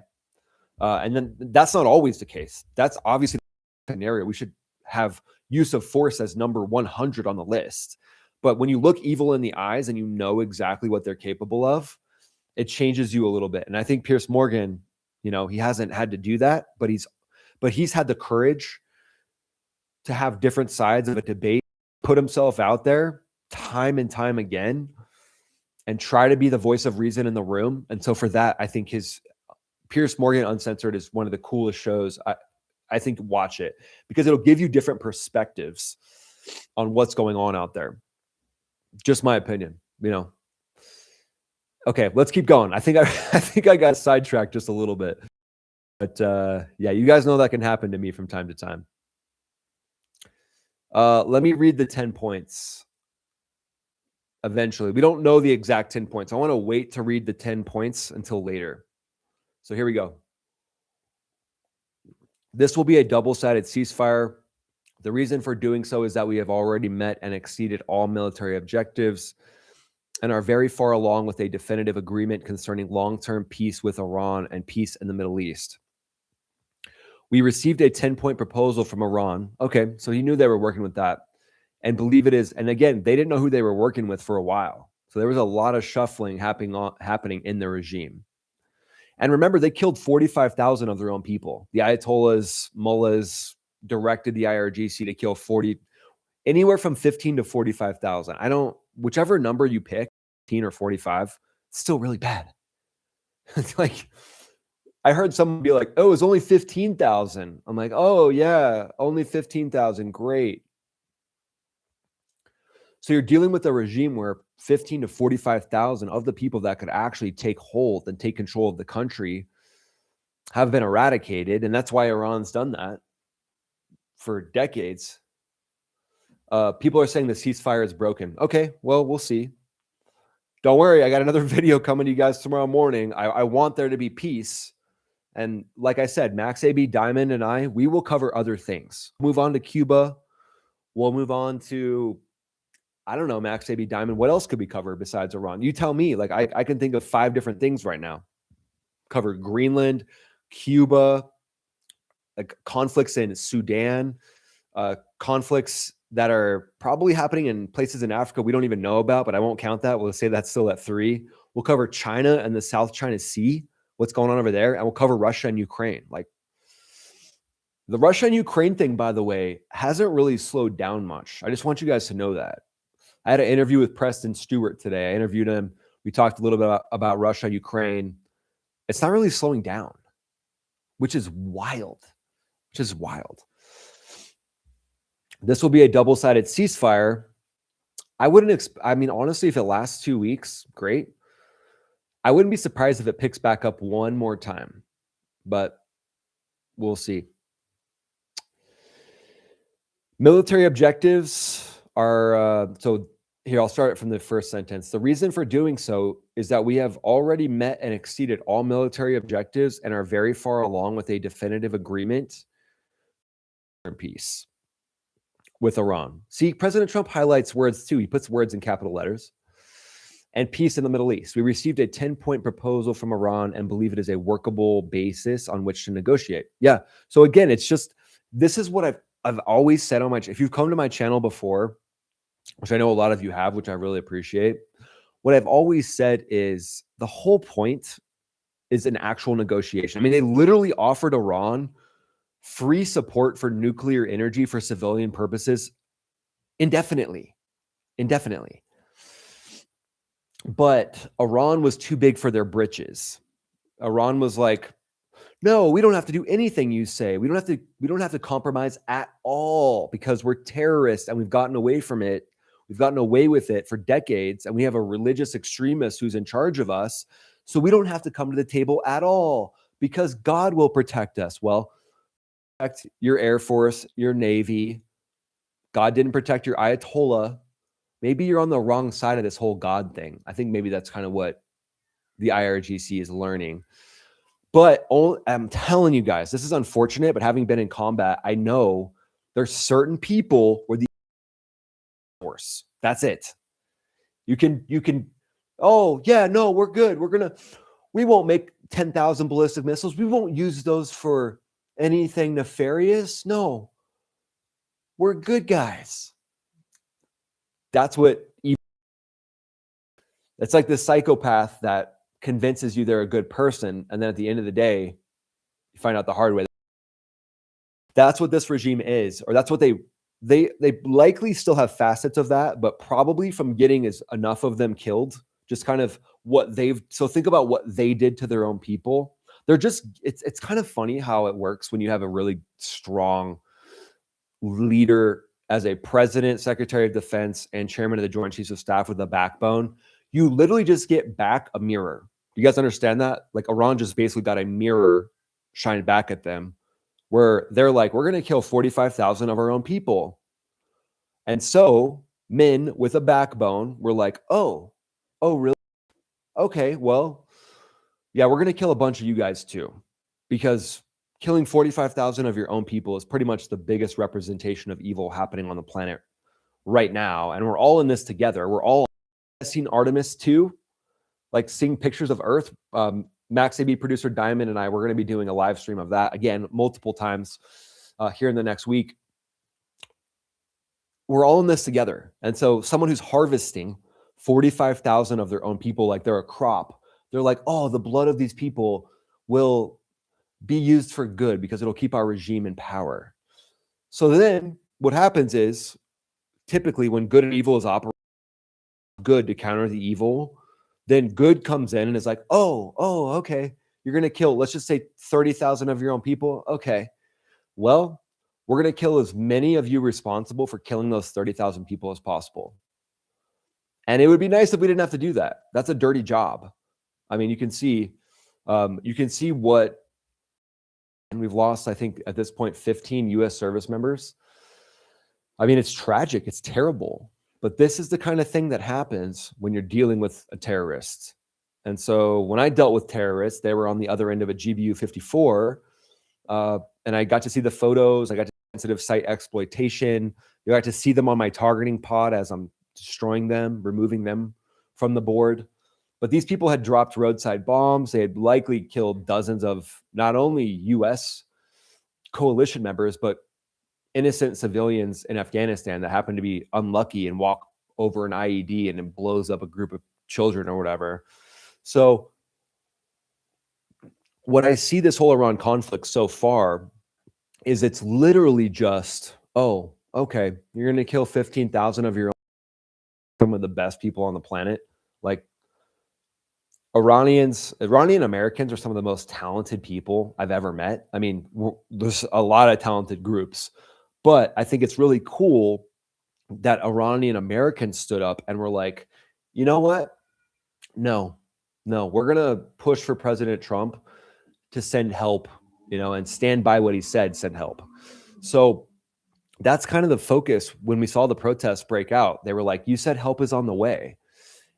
And then that's not always the case. That's obviously the scenario. We should have use of force as number 100 on the list. But when you look evil in the eyes and you know exactly what they're capable of, it changes you a little bit. And I think Piers Morgan, you know, he hasn't had to do that, but he's had the courage to have different sides of a debate, put himself out there time and time again, and try to be the voice of reason in the room. And so for that, I think his Piers Morgan Uncensored is one of the coolest shows. I think watch it, because it'll give you different perspectives on what's going on out there. Just my opinion, you know. Okay, let's keep going. I think I got sidetracked just a little bit. But yeah, you guys know that can happen to me from time to time. Let me read the 10 points. Eventually, we don't know the exact 10 points. I want to wait to read the 10 points until later. So here we go. This will be a double-sided ceasefire. The reason for doing so is that we have already met and exceeded all military objectives and are very far along with a definitive agreement concerning long-term peace with Iran and peace in the Middle East. We received a 10-point proposal from Iran. Okay, so he knew they were working with that. And believe it is, and again, they didn't know who they were working with for a while. So there was a lot of shuffling happening in the regime. And remember, they killed 45,000 of their own people. The Ayatollahs, mullahs directed the IRGC to kill anywhere from 15 to 45,000. Whichever number you pick, 15 or 45, it's still really bad. It's like, I heard someone be like, oh, it's only 15,000. I'm like, oh yeah, only 15,000. Great. So you're dealing with a regime where 15 to 45,000 of the people that could actually take hold and take control of the country have been eradicated. And that's why Iran's done that for decades. People are saying the ceasefire is broken. Okay, well, we'll see. Don't worry, I got another video coming to you guys tomorrow morning. I want there to be peace. And like I said, Max AB Diamond and we will cover other things. Move on to Cuba. We'll move on to, I don't know, Max AB Diamond. What else could we cover besides Iran? You tell me. Like I can think of 5 different things right now. Cover Greenland, Cuba, like conflicts in Sudan, conflicts that are probably happening in places in Africa we don't even know about, but I won't count that. We'll say that's still at 3. We'll cover China and the South China Sea, what's going on over there, and we'll cover Russia and Ukraine. Like the Russia and Ukraine thing, by the way, hasn't really slowed down much. I just want you guys to know that. I had an interview with Preston Stewart today. I interviewed him. We talked a little bit about Russia, Ukraine. It's not really slowing down, which is wild, This will be a double-sided ceasefire. I mean, honestly, if it lasts 2 weeks, great. I wouldn't be surprised if it picks back up one more time, but we'll see. Military objectives are, so here, I'll start from the first sentence. The reason for doing so is that we have already met and exceeded all military objectives and are very far along with a definitive agreement for peace with Iran. See, President Trump highlights words too. He puts words in capital letters. And peace in the Middle East. We received a 10-point proposal from Iran and believe it is a workable basis on which to negotiate. Yeah. So again, it's just, this is what I've always said on my, if you've come to my channel before, which I know a lot of you have, which I really appreciate, what I've always said is the whole point is an actual negotiation. I mean, they literally offered Iran free support for nuclear energy for civilian purposes indefinitely. But Iran was too big for their britches. Iran was like, no, we don't have to do anything you say. We don't have to compromise at all because we're terrorists and we've gotten away from it. We've gotten away with it for decades, and we have a religious extremist who's in charge of us. So we don't have to come to the table at all because God will protect us. Well, protect your Air Force, your Navy. God didn't protect your Ayatollah. Maybe you're on the wrong side of this whole God thing. I think maybe that's kind of what the IRGC is learning. But I'm telling you guys, this is unfortunate, but having been in combat, I know there's certain people where the force. That's it. You can, oh yeah, no, we're good. We won't make 10,000 ballistic missiles. We won't use those for anything nefarious. No, we're good guys. That's what it's like, this psychopath that convinces you they're a good person, and then at the end of the day, you find out the hard way. That's what this regime is, or that's what they likely still have facets of that, but probably from getting enough of them killed, just kind of what so think about what they did to their own people. They're just, it's kind of funny how it works when you have a really strong leader as a president, secretary of defense, and chairman of the Joint Chiefs of Staff with a backbone. You literally just get back a mirror. You guys understand that? Like Iran just basically got a mirror shined back at them where they're like, we're going to kill 45,000 of our own people. And so men with a backbone were like, oh, really? Okay, well, yeah, we're going to kill a bunch of you guys too, because killing 45,000 of your own people is pretty much the biggest representation of evil happening on the planet right now. And we're all in this together. We're all seen Artemis 2, like seeing pictures of Earth. Max AB producer Diamond and we're going to be doing a live stream of that again, multiple times here in the next week. We're all in this together. And so someone who's harvesting 45,000 of their own people, like they're a crop, they're like, oh, the blood of these people will be used for good because it'll keep our regime in power. So then what happens is, typically when good and evil is operating, good to counter the evil, Then good comes in and is like, oh, okay. You're going to kill, let's just say 30,000 of your own people. Okay. Well, we're going to kill as many of you responsible for killing those 30,000 people as possible. And it would be nice if we didn't have to do that. That's a dirty job. I mean, you can see what, and we've lost, I think at this point, 15 US service members. I mean, it's tragic. It's terrible. But this is the kind of thing that happens when you're dealing with a terrorist. And so when I dealt with terrorists, they were on the other end of a GBU-54. And I got to see the photos. I got to see sensitive site exploitation. You got to see them on my targeting pod as I'm destroying them, removing them from the board. But these people had dropped roadside bombs. They had likely killed dozens of not only US coalition members, but innocent civilians in Afghanistan that happen to be unlucky and walk over an IED and it blows up a group of children or whatever. So what I see this whole Iran conflict so far is it's literally just, oh, okay, you're going to kill 15,000 of your own, some of the best people on the planet. Like Iranian Americans are some of the most talented people I've ever met. I mean, there's a lot of talented groups, but I think it's really cool that Iranian Americans stood up and were like, you know what? No, we're going to push for President Trump to send help, and stand by what he said, send help. So that's kind of the focus when we saw the protests break out. They were like, you said help is on the way.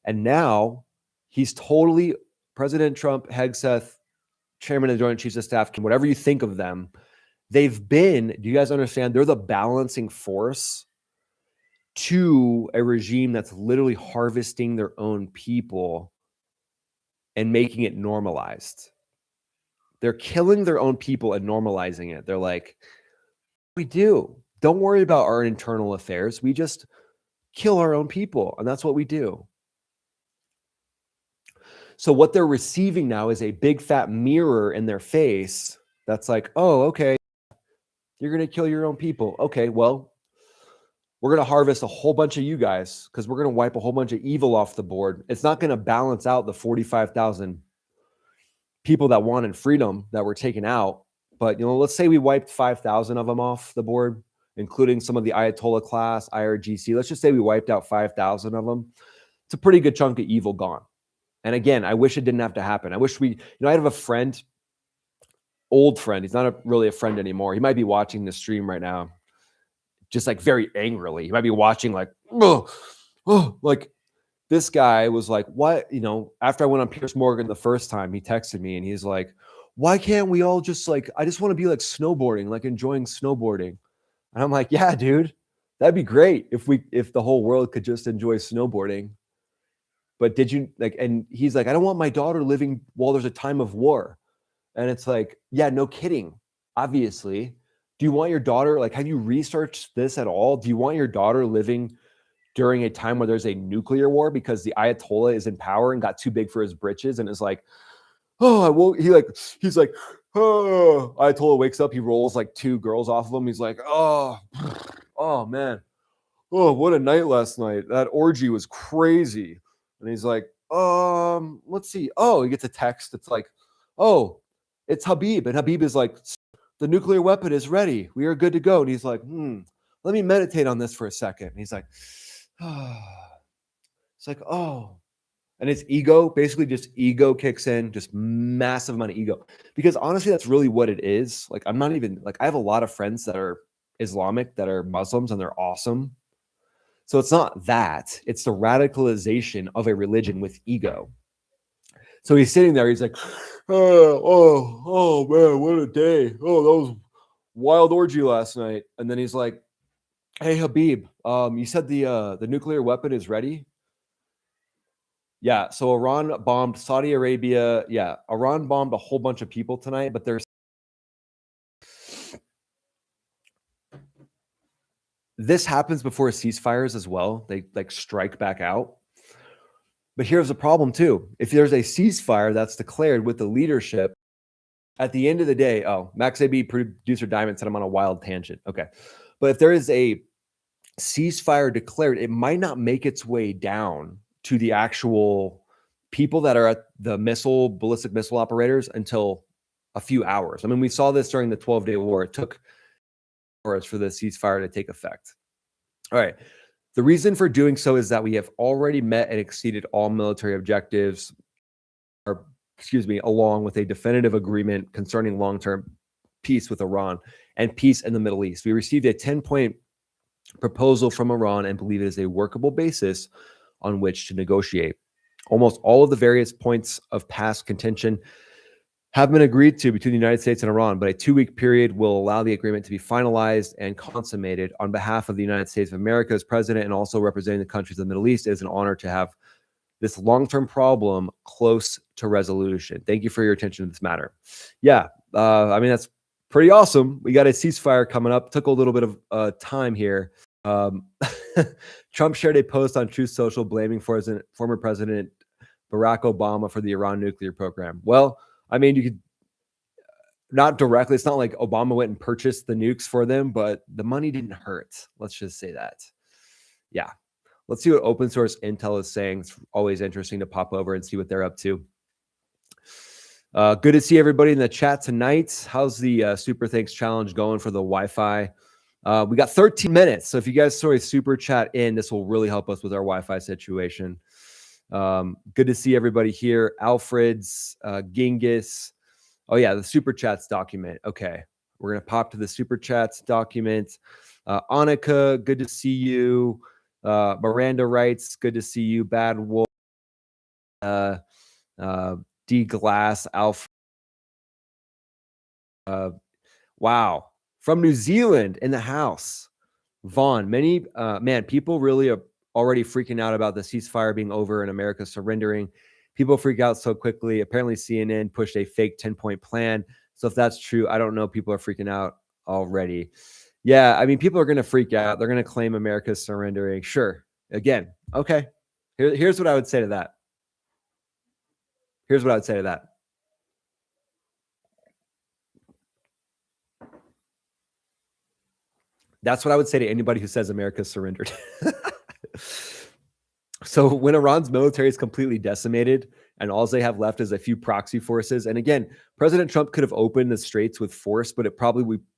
And now he's totally, President Trump, Hegseth, Chairman of the Joint Chiefs of Staff, whatever you think of them, they've been, do you guys understand? They're the balancing force to a regime that's literally harvesting their own people and making it normalized. They're killing their own people and normalizing it. They're like, we do. Don't worry about our internal affairs. We just kill our own people. And that's what we do. So what they're receiving now is a big fat mirror in their face that's like, oh, okay, you're going to kill your own people. Okay, well, we're going to harvest a whole bunch of you guys because we're going to wipe a whole bunch of evil off the board. It's not going to balance out the 45,000 people that wanted freedom that were taken out. But, let's say we wiped 5,000 of them off the board, including some of the Ayatollah class, IRGC. Let's just say we wiped out 5,000 of them. It's a pretty good chunk of evil gone. And again, I wish it didn't have to happen. I wish I have a friend, old friend. He's not really a friend anymore. He might be watching the stream right now, just like very angrily. He might be watching like, like this guy was like, what, after I went on Piers Morgan the first time, he texted me and he's like, why can't we all just I just want to be like snowboarding, like enjoying snowboarding. And I'm like, yeah, dude, that'd be great if the whole world could just enjoy snowboarding. But did you and he's like, I don't want my daughter living while there's a time of war. And it's like, yeah, no kidding. Obviously. Do you want your daughter, have you researched this at all? Do you want your daughter living during a time where there's a nuclear war because the Ayatollah is in power and got too big for his britches and is like, oh, he's like, oh, Ayatollah wakes up, he rolls like two girls off of him. He's like, oh man. Oh, what a night last night. That orgy was crazy. And he's like, let's see. Oh, he gets a text. It's like, oh, it's Habib. And Habib is like, the nuclear weapon is ready. We are good to go. And he's like, let me meditate on this for a second. And he's like, it's like, oh, and it's ego, basically just ego kicks in, just massive amount of ego. Because honestly, that's really what it is. I'm not even I have a lot of friends that are Islamic, that are Muslims, and they're awesome. So it's not that, it's the radicalization of a religion with ego. So he's sitting there, he's like, oh man, what a day. Oh, that was wild orgy last night. And then he's like, hey, Habib, you said the nuclear weapon is ready? Yeah, so Iran bombed Saudi Arabia. Yeah, Iran bombed a whole bunch of people tonight, but there's... This happens before ceasefires as well. They strike back out. But here's the problem too. If there's a ceasefire that's declared with the leadership, at the end of the day, Max AB, producer Diamond, said I'm on a wild tangent. Okay. But if there is a ceasefire declared, it might not make its way down to the actual people that are at the ballistic missile operators until a few hours. I mean, we saw this during the 12-day war. It took hours for the ceasefire to take effect. All right. The reason for doing so is that we have already met and exceeded all military objectives, along with a definitive agreement concerning long-term peace with Iran and peace in the Middle East. We received a 10-point proposal from Iran and believe it is a workable basis on which to negotiate. Almost all of the various points of past contention have been agreed to between the United States and Iran, but a 2-week period will allow the agreement to be finalized and consummated. On behalf of the United States of America as president and also representing the countries of the Middle East, it is an honor to have this long-term problem close to resolution. Thank you for your attention to this matter. Yeah, I mean, that's pretty awesome. We got a ceasefire coming up. Took a little bit of time here. Trump shared a post on Truth Social blaming former President Barack Obama for the Iran nuclear program. Well, I mean, you could not directly. It's not like Obama went and purchased the nukes for them, but the money didn't hurt. Let's just say that. Yeah. Let's see what open source intel is saying. It's always interesting to pop over and see what they're up to. Good to see everybody in the chat tonight. How's the Super Thanks Challenge going for the Wi-Fi? We got 13 minutes. So if you guys throw a super chat in, this will really help us with our Wi-Fi situation. Good to see everybody here. Alfred's, Genghis. Oh yeah, the super chats document. Okay. We're going to pop to the super chats document. Annika, good to see you. Miranda writes, good to see you. Bad Wolf. D Glass, Alpha. Wow. From New Zealand in the house. Vaughn, man, people really are already freaking out about the ceasefire being over and America surrendering. People freak out so quickly. Apparently CNN pushed a fake 10-point plan. So if that's true, I don't know. People are freaking out already. Yeah, I mean, people are going to freak out. They're going to claim America's surrendering. Sure. Again, okay. Here's what I would say to that. Here's what I would say to that. That's what I would say to anybody who says America's surrendered. So when Iran's military is completely decimated and all they have left is a few proxy forces, and again, President Trump could have opened the straits with force, but we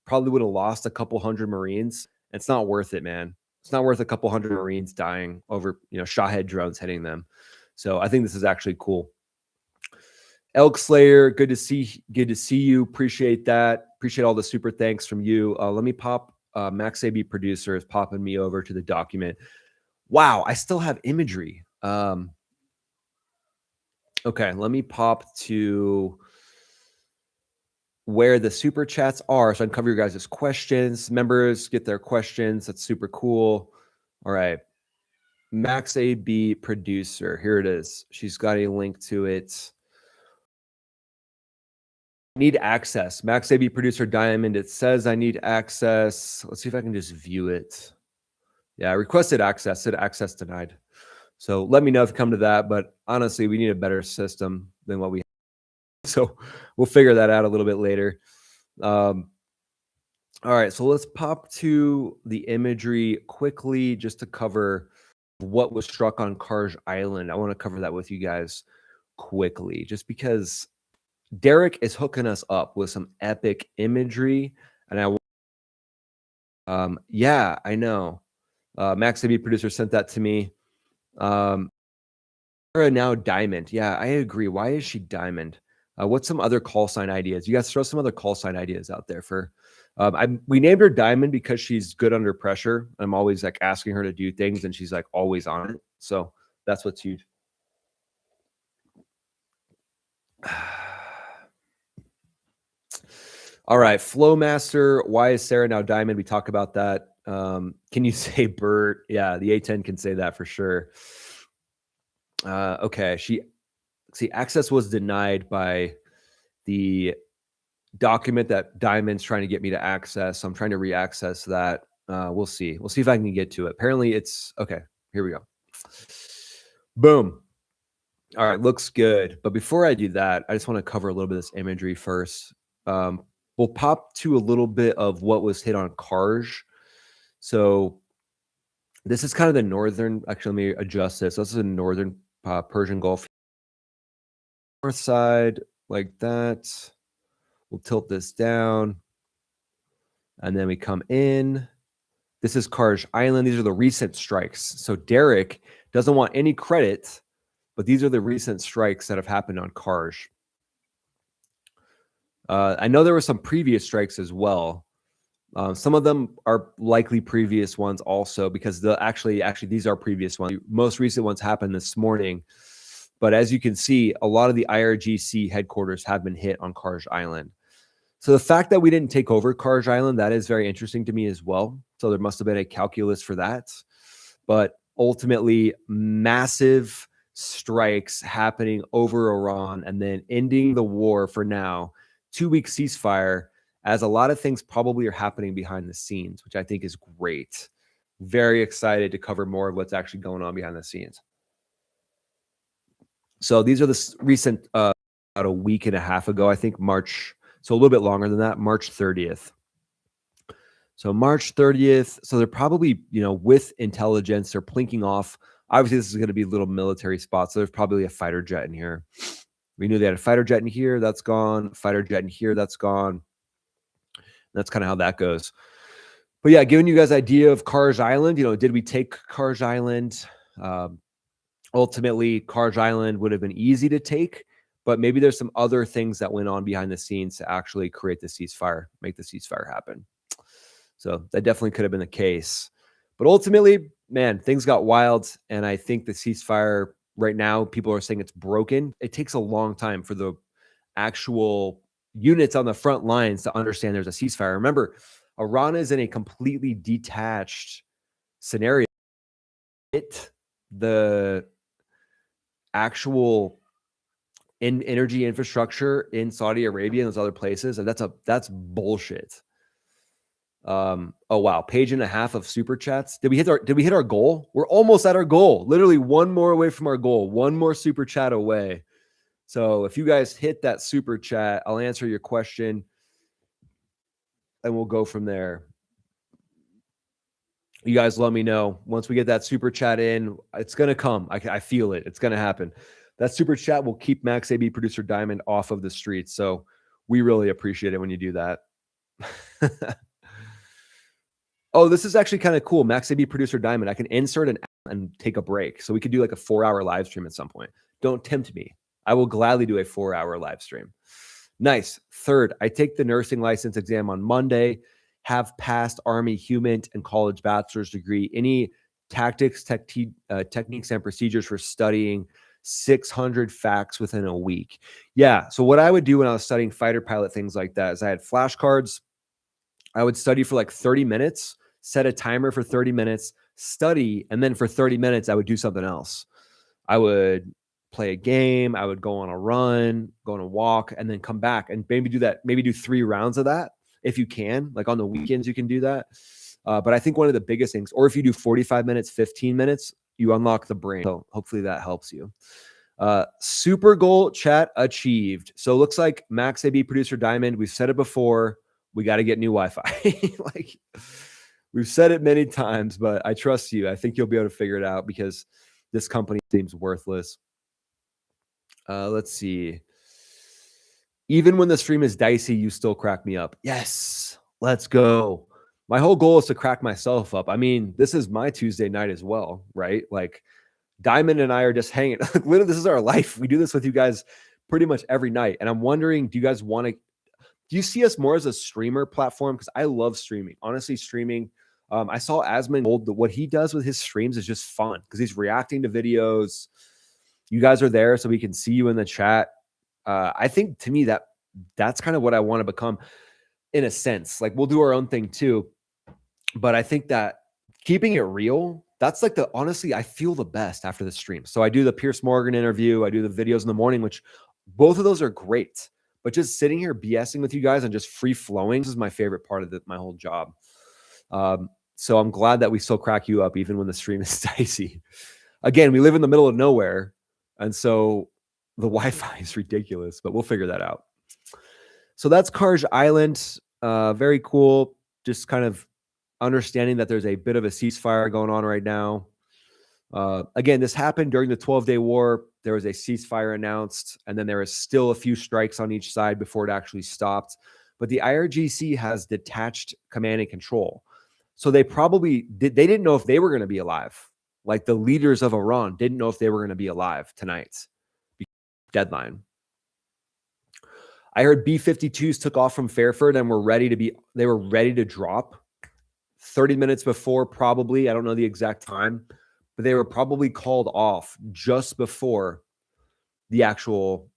probably would have lost a couple hundred Marines. It's not worth it, man. It's not worth a couple hundred Marines dying over, Shahed drones hitting them. So I think this is actually cool. Elk Slayer, good to see you. Appreciate that. Appreciate all the super thanks from you. Let me pop. Max AB producer is popping me over to the document. Wow, I still have imagery. Okay, let me pop to where the super chats are so I can cover your guys' questions. Members get their questions. That's super cool. All right. Max AB producer. Here it is. She's got a link to it. Need access. Max AB producer Diamond. It says I need access. Let's see if I can just view it. Yeah, I requested access. Said access denied. So let me know if you come to that. But honestly, we need a better system than what we have. So we'll figure that out a little bit later. All right, so let's pop to the imagery quickly just to cover what was struck on Kharg Island. I want to cover that with you guys quickly, just because Derek is hooking us up with some epic imagery, and yeah, I know. Max AB producer sent that to me. Now Diamond. Yeah, I agree. Why is she Diamond? What's some other call sign ideas? You guys throw some other call sign ideas out there for. We named her Diamond because she's good under pressure. I'm always like asking her to do things, and she's like always on it. So that's what's huge. All right, Flowmaster. Why is Sarah now Diamond? We talk about that. Can you say Bert? Yeah, the A10 can say that for sure. Okay, access was denied by the document that Diamond's trying to get me to access. So I'm trying to re-access that. We'll see. We'll see if I can get to it. Apparently it's okay. Here we go. Boom. All right, looks good. But before I do that, I just want to cover a little bit of this imagery first. We'll pop to a little bit of what was hit on Kharg. So this is kind of the northern, actually, let me adjust this. This is the northern Persian Gulf. north side like that. We'll tilt this down. And then we come in. This is Kharg Island. These are the recent strikes. So Derek doesn't want any credit, but these are the recent strikes that have happened on Kharg. I know there were some previous strikes as well. Some of them are likely previous ones also, because actually these are previous ones. The most recent ones happened this morning. But as you can see, a lot of the IRGC headquarters have been hit on Kharg Island. So the fact that we didn't take over Kharg Island, that is very interesting to me as well. So there must have been a calculus for that. But ultimately, massive strikes happening over Iran and then ending the war for now. 2-week ceasefire, as a lot of things probably are happening behind the scenes, which I think is great. Very excited to cover more of what's actually going on behind the scenes. So these are the recent, about a week and a half ago, I think March, so a little bit longer than that, March 30th. So March 30th, so they're probably, with intelligence, they're plinking off. Obviously, this is going to be little military spots. So there's probably a fighter jet in here. We knew they had a fighter jet in here. That's gone. Fighter jet in here. That's gone. That's kind of how that goes. But yeah, giving you guys an idea of Kharg Island, did we take Kharg Island? Ultimately, Kharg Island would have been easy to take, but maybe there's some other things that went on behind the scenes to actually create the ceasefire, make the ceasefire happen. So that definitely could have been the case. But ultimately, man, things got wild. And I think the ceasefire right now, people are saying it's broken. It takes a long time for the actual units on the front lines to understand there's a ceasefire. Remember, Iran is in a completely detached scenario. The actual energy infrastructure in Saudi Arabia and those other places, and that's bullshit. Oh wow, page and a half of super chats. Did we hit our goal? We're almost at our goal. Literally one more away from our goal. One more super chat away. So if you guys hit that super chat, I'll answer your question and we'll go from there. You guys let me know once we get that super chat in. It's gonna come. I feel it. It's gonna happen. That super chat will keep Max AB Producer Diamond off of the streets. So we really appreciate it when you do that. Oh, this is actually kind of cool. Max AB Producer Diamond. I can insert and take a break. So we could do like a 4-hour live stream at some point. Don't tempt me. I will gladly do a 4-hour live stream. Nice. Third, I take the nursing license exam on Monday. Have passed Army Human and college bachelor's degree. Any tactics, techniques, and procedures for studying 600 facts within a week. Yeah. So what I would do when I was studying fighter pilot, things like that, is I had flashcards. I would study for like 30 minutes, set a timer for 30 minutes, study, and then for 30 minutes, I would do something else. I would play a game. I would go on a run, go on a walk, and then come back and maybe do that. Maybe do 3 rounds of that. If you can, like on the weekends, you can do that. But I think one of the biggest things, or if you do 45 minutes, 15 minutes, you unlock the brain. So hopefully that helps you. Super goal chat achieved. So it looks like Max AB Producer Diamond, we've said it before, we got to get new Wi-Fi. Like we've said it many times, but I trust you. I think you'll be able to figure it out because this company seems worthless. Let's see. Even when the stream is dicey, you still crack me up. Yes, let's go. My whole goal is to crack myself up. I mean, this is my Tuesday night as well, right? Like Diamond and I are just hanging. Literally, this is our life. We do this with you guys pretty much every night. And I'm wondering, do you see us more as a streamer platform? Because I love streaming. Honestly, streaming. I saw Asman Gold. What he does with his streams is just fun because he's reacting to videos. You guys are there so we can see you in the chat. I think to me that's kind of what I want to become in a sense. Like we'll do our own thing too. But I think that keeping it real, that's like honestly, I feel the best after the stream. So I do the Pierce Morgan interview. I do the videos in the morning, which both of those are great. But just sitting here BSing with you guys and just free flowing is my favorite part of my whole job. So I'm glad that we still crack you up even when the stream is dicey. Again, we live in the middle of nowhere. And so the Wi-Fi is ridiculous, but we'll figure that out. So that's Kharg Island. Very cool. Just kind of understanding that there's a bit of a ceasefire going on right now. Again, this happened during the 12-day war. There was a ceasefire announced, and then there was still a few strikes on each side before it actually stopped. But the IRGC has detached command and control. So they probably did. They didn't know if they were going to be alive. Like the leaders of Iran didn't know if they were going to be alive tonight. Deadline. I heard B-52s took off from Fairford and they were ready to drop 30 minutes before, probably. I don't know the exact time, but they were probably called off just before the actual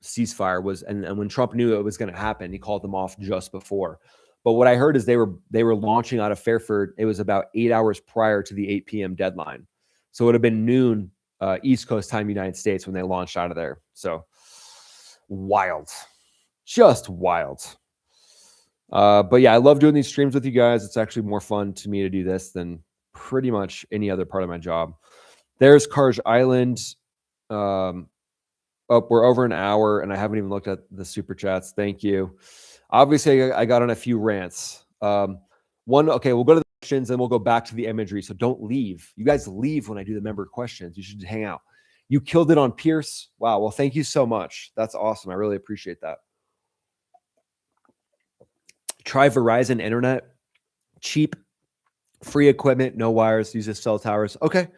ceasefire was. And when Trump knew it was going to happen, he called them off just before. But what I heard is they were launching out of Fairford. It was about 8 hours prior to the 8 p.m. deadline. So it would have been noon East Coast time, United States, when they launched out of there. So wild. Just wild. But yeah, I love doing these streams with you guys. It's actually more fun to me to do this than pretty much any other part of my job. There's Kharg Island. We're over an hour, and I haven't even looked at the super chats. Thank you. Obviously, I got on a few rants. Okay, we'll go to the questions, and we'll go back to the imagery. So don't leave. You guys leave when I do the member questions. You should hang out. You killed it on Pierce. Wow. Well, thank you so much. That's awesome. I really appreciate that. Try Verizon Internet. Cheap, free equipment, no wires, uses cell towers. Okay.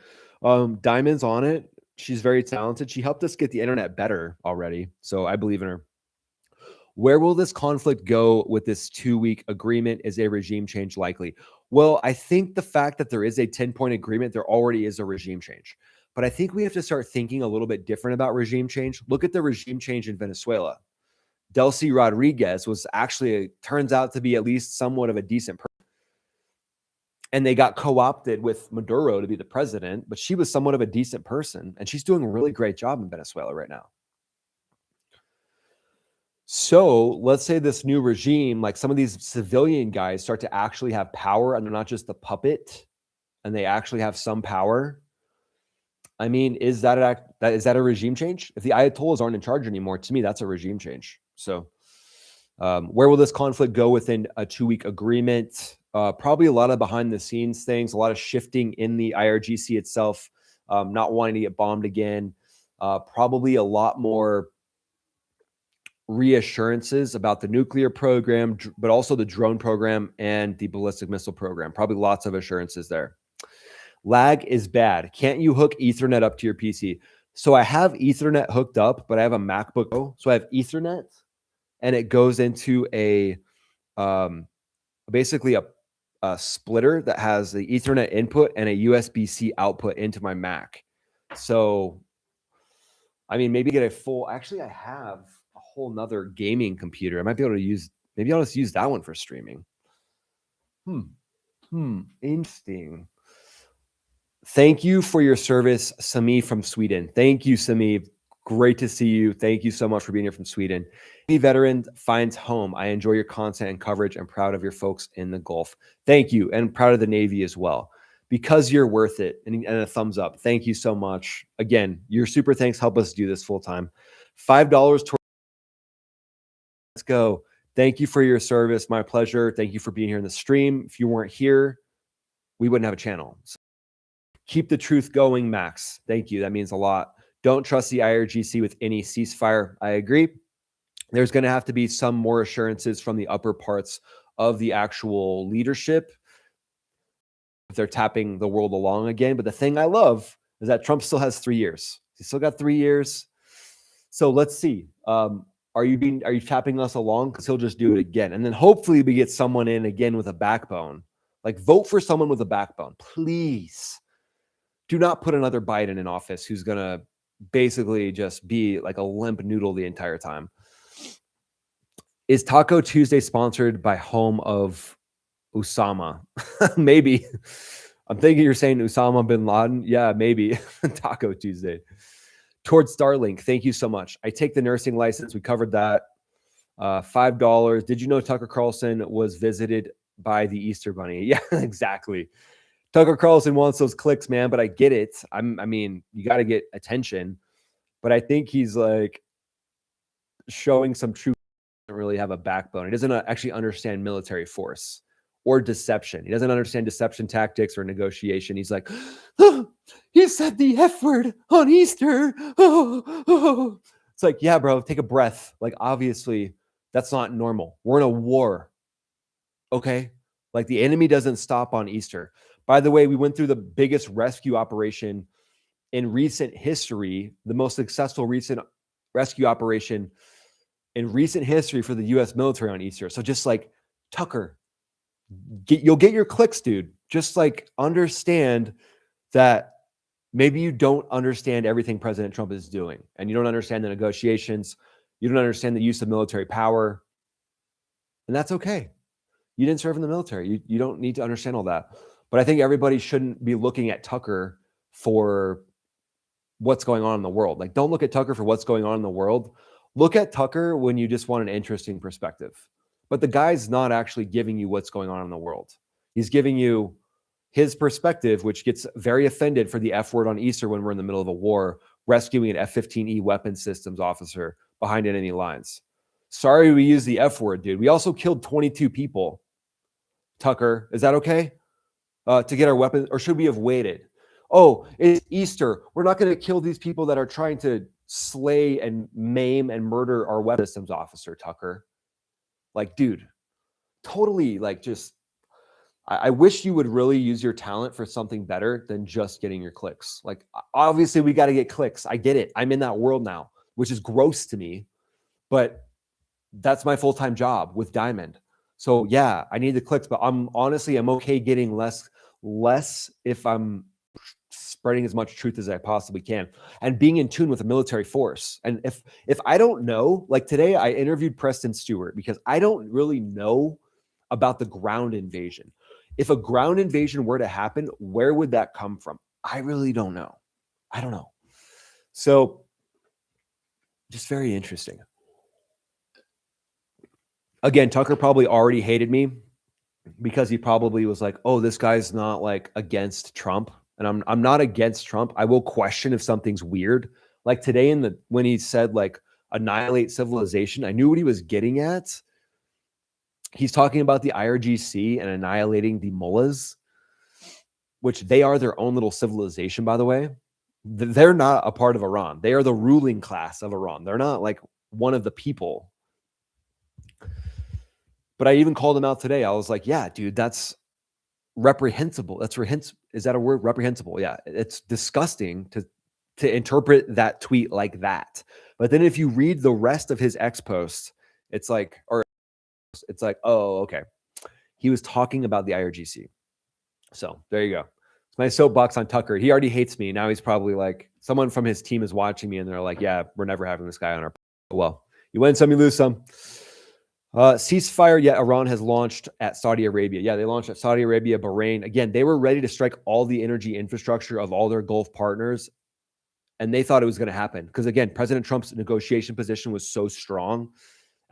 Diamond's on it. She's very talented. She helped us get the internet better already. So I believe in her. Where will this conflict go with this 2-week agreement? Is a regime change likely? Well, I think the fact that there is a 10-point agreement, there already is a regime change. But I think we have to start thinking a little bit different about regime change. Look at the regime change in Venezuela. Delcy Rodriguez was actually, turns out to be at least somewhat of a decent person. And they got co-opted with Maduro to be the president, but she was somewhat of a decent person. And she's doing a really great job in Venezuela right now. So let's say this new regime, like some of these civilian guys start to actually have power and they're not just the puppet and they actually have some power. I mean, is that a regime change? If the Ayatollahs aren't in charge anymore, to me, that's a regime change. So where will this conflict go within a 2-week agreement? Probably a lot of behind the scenes things, a lot of shifting in the IRGC itself, not wanting to get bombed again. Probably a lot more reassurances about the nuclear program, but also the drone program and the ballistic missile program. Probably lots of assurances there. Lag is bad. Can't you hook Ethernet up to your PC? So I have Ethernet hooked up, but I have a MacBook Pro. So I have Ethernet and it goes into a basically a splitter that has the Ethernet input and a USB-C output into my Mac. So, I mean, maybe get a full, actually I have a whole nother gaming computer. I might be able to use, maybe I'll just use that one for streaming. Interesting. Thank you for your service, Sami from Sweden. Thank you, Sami. Great to see you. Thank you so much for being here from Sweden. Any veteran finds home. I enjoy your content and coverage and proud of your folks in the Gulf. Thank you. And proud of the Navy as well. Because you're worth it. And a thumbs up. Thank you so much. Again, your super thanks help us do this full time. $5 towards. Let's go. Thank you for your service. My pleasure. Thank you for being here in the stream. If you weren't here, we wouldn't have a channel. So keep the truth going, Max. Thank you. That means a lot. Don't trust the IRGC with any ceasefire. I agree. There's going to have to be some more assurances from the upper parts of the actual leadership if they're tapping the world along again. But the thing I love is that Trump still has 3 years. He's still got 3 years. So let's see. Are you tapping us along? Because he'll just do it again. And then hopefully we get someone in again with a backbone. Like vote for someone with a backbone. Please. Do not put another Biden in office who's going to basically just be like a limp noodle the entire time. Is Taco Tuesday sponsored by home of Osama? Maybe. I'm thinking you're saying Osama bin Laden. Yeah, maybe. Taco Tuesday. Towards Starlink. Thank you so much. I take the nursing license. We covered that. $5. Did you know Tucker Carlson was visited by the Easter Bunny? Yeah, exactly. Tucker Carlson wants those clicks, man, but I get it. I mean, you got to get attention, but I think he's like showing some true. Doesn't really have a backbone. He doesn't actually understand military force or deception. He doesn't understand deception tactics or negotiation. He's like, oh, he said the F word on Easter. Oh. It's like, yeah, bro, take a breath. Like, obviously, that's not normal. We're in a war. Okay? Like, the enemy doesn't stop on Easter. By the way, we went through the biggest rescue operation in recent history, the most successful recent rescue operation in recent history for the U.S. military on Easter. So just like, Tucker, you'll get your clicks, dude. Just like, understand that maybe you don't understand everything President Trump is doing, and you don't understand the negotiations. You don't understand the use of military power, and that's okay. You didn't serve in the military. You don't need to understand all that. But I think everybody shouldn't be looking at Tucker for what's going on in the world. Like, don't look at Tucker for what's going on in the world. Look at Tucker when you just want an interesting perspective. But the guy's not actually giving you what's going on in the world. He's giving you his perspective, which gets very offended for the F word on Easter when we're in the middle of a war, rescuing an F-15E weapons systems officer behind enemy lines. Sorry we used the F word, dude. We also killed 22 people. Tucker, is that okay? To get our weapons, or should we have waited? Oh, it's Easter. We're not going to kill these people that are trying to slay and maim and murder our weapons systems officer, Tucker. Like, dude, totally, like, just, I wish you would really use your talent for something better than just getting your clicks. Like, obviously, we got to get clicks. I get it. I'm in that world now, which is gross to me, but that's my full-time job with Diamond. So yeah, I need the clicks, but I'm okay getting less if I'm spreading as much truth as I possibly can and being in tune with the military force. And if I don't know, like today I interviewed Preston Stewart because I don't really know about the ground invasion. If a ground invasion were to happen, where would that come from? I really don't know. I don't know. So just very interesting. Again, Tucker probably already hated me because he probably was like, oh, this guy's not like against Trump. And I'm not against Trump. I will question if something's weird. Like today when he said like annihilate civilization, I knew what he was getting at. He's talking about the IRGC and annihilating the mullahs, which they are their own little civilization, by the way. They're not a part of Iran. They are the ruling class of Iran. They're not like one of the people. But I even called him out today. I was like, yeah, dude, that's reprehensible. Is that a word? Reprehensible. Yeah. It's disgusting to interpret that tweet like that. But then if you read the rest of his X post, it's like, oh, okay. He was talking about the IRGC. So there you go. It's my soapbox on Tucker. He already hates me. Now he's probably like, someone from his team is watching me and they're like, yeah, we're never having this guy on our. Well, you win some, you lose some. Ceasefire, Iran has launched at Saudi Arabia. Yeah, they launched at Saudi Arabia, Bahrain. Again, they were ready to strike all the energy infrastructure of all their Gulf partners, and they thought it was going to happen. Because again, President Trump's negotiation position was so strong,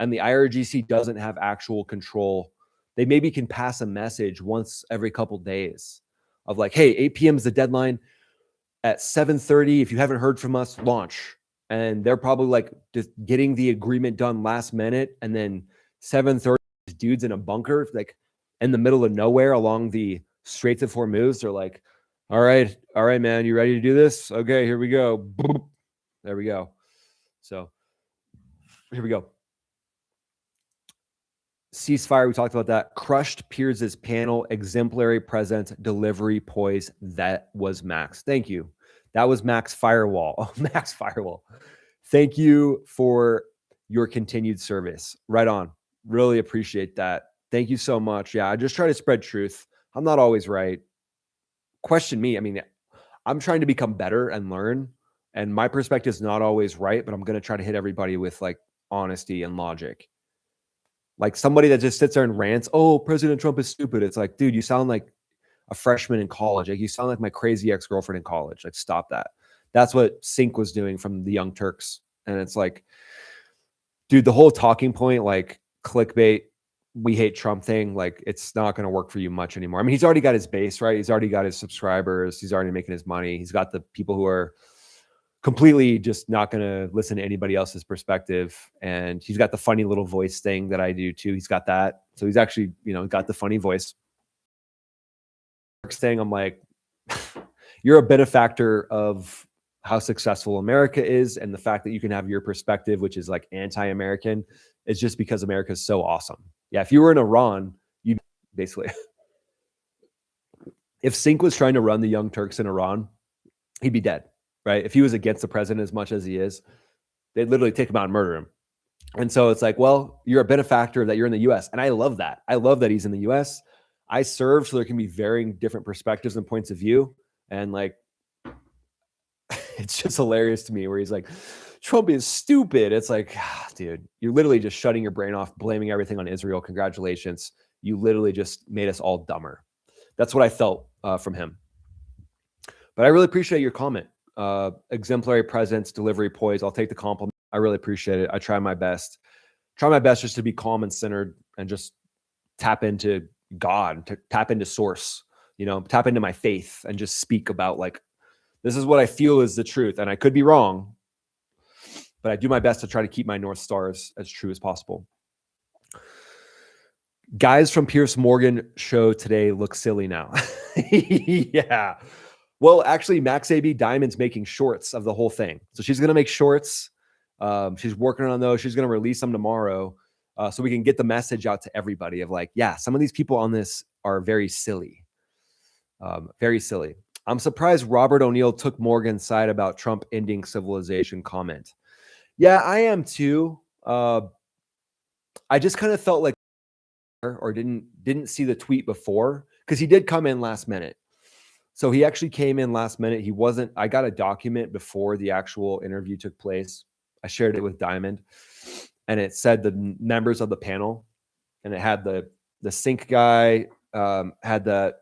and the IRGC doesn't have actual control. They maybe can pass a message once every couple days of like, hey, 8 p.m. is the deadline. At 7:30, if you haven't heard from us, launch. And they're probably like just getting the agreement done last minute, and then 7:30, dudes in a bunker, like in the middle of nowhere along the Strait of Hormuz. They're like, all right, man, you ready to do this? Okay, here we go. Boop. There we go. So here we go. Ceasefire, we talked about that. Crushed Piers' panel, exemplary presence, delivery, poise. That was Max. Thank you. That was Max Firewall. Oh, Max Firewall. Thank you for your continued service. Right on. Really appreciate that. Thank you so much. Yeah, I just try to spread truth. I'm not always right. Question me. I mean, I'm trying to become better and learn, and my perspective is not always right, but I'm going to try to hit everybody with like honesty and logic. Like somebody that just sits there and rants, oh, President Trump is stupid. It's like, dude, you sound like a freshman in college. Like you sound like my crazy ex-girlfriend in college. Like, stop that. That's what Sync was doing from the Young Turks. And it's like, dude, the whole talking point, like clickbait, we hate Trump thing, like it's not going to work for you much anymore. I mean, he's already got his base, right? He's already got his subscribers. He's already making his money. He's got the people who are completely just not going to listen to anybody else's perspective. And he's got the funny little voice thing that I do too. He's got that. So he's actually, got the funny voice. thing, I'm like, you're a benefactor of how successful America is, and the fact that you can have your perspective, which is like anti-American, is just because America is so awesome. Yeah, if you were in Iran, you basically, if Sink was trying to run the Young Turks in Iran, he'd be dead, right? If he was against the president as much as he is, they'd literally take him out and murder him. And so it's like, well, you're a benefactor that you're in the US. And I love that. I love that he's in the US. I serve so there can be varying different perspectives and points of view. And like, it's just hilarious to me where he's like, Trump is stupid. It's like, dude, you're literally just shutting your brain off, blaming everything on Israel. Congratulations. You literally just made us all dumber. That's what I felt from him. But I really appreciate your comment. Exemplary presence, delivery, poise. I'll take the compliment. I really appreciate it. I try my best. Try my best just to be calm and centered and just tap into God, to tap into source, you know, tap into my faith and just speak about like, this is what I feel is the truth. And I could be wrong, but I do my best to try to keep my North Stars as true as possible. Guys from Pierce Morgan show today look silly now. Yeah. Well, actually, Max AB Diamond's making shorts of the whole thing. So she's going to make shorts. She's working on those. She's going to release them tomorrow so we can get the message out to everybody of like, yeah, some of these people on this are very silly. Very silly. I'm surprised Robert O'Neill took Morgan's side about Trump ending civilization comment. Yeah, I am too. I just kind of felt like or didn't see the tweet before because he did come in last minute. So he actually came in last minute. He wasn't, I got a document before the actual interview took place. I shared it with Diamond and it said the members of the panel and it had the Sync guy, had that,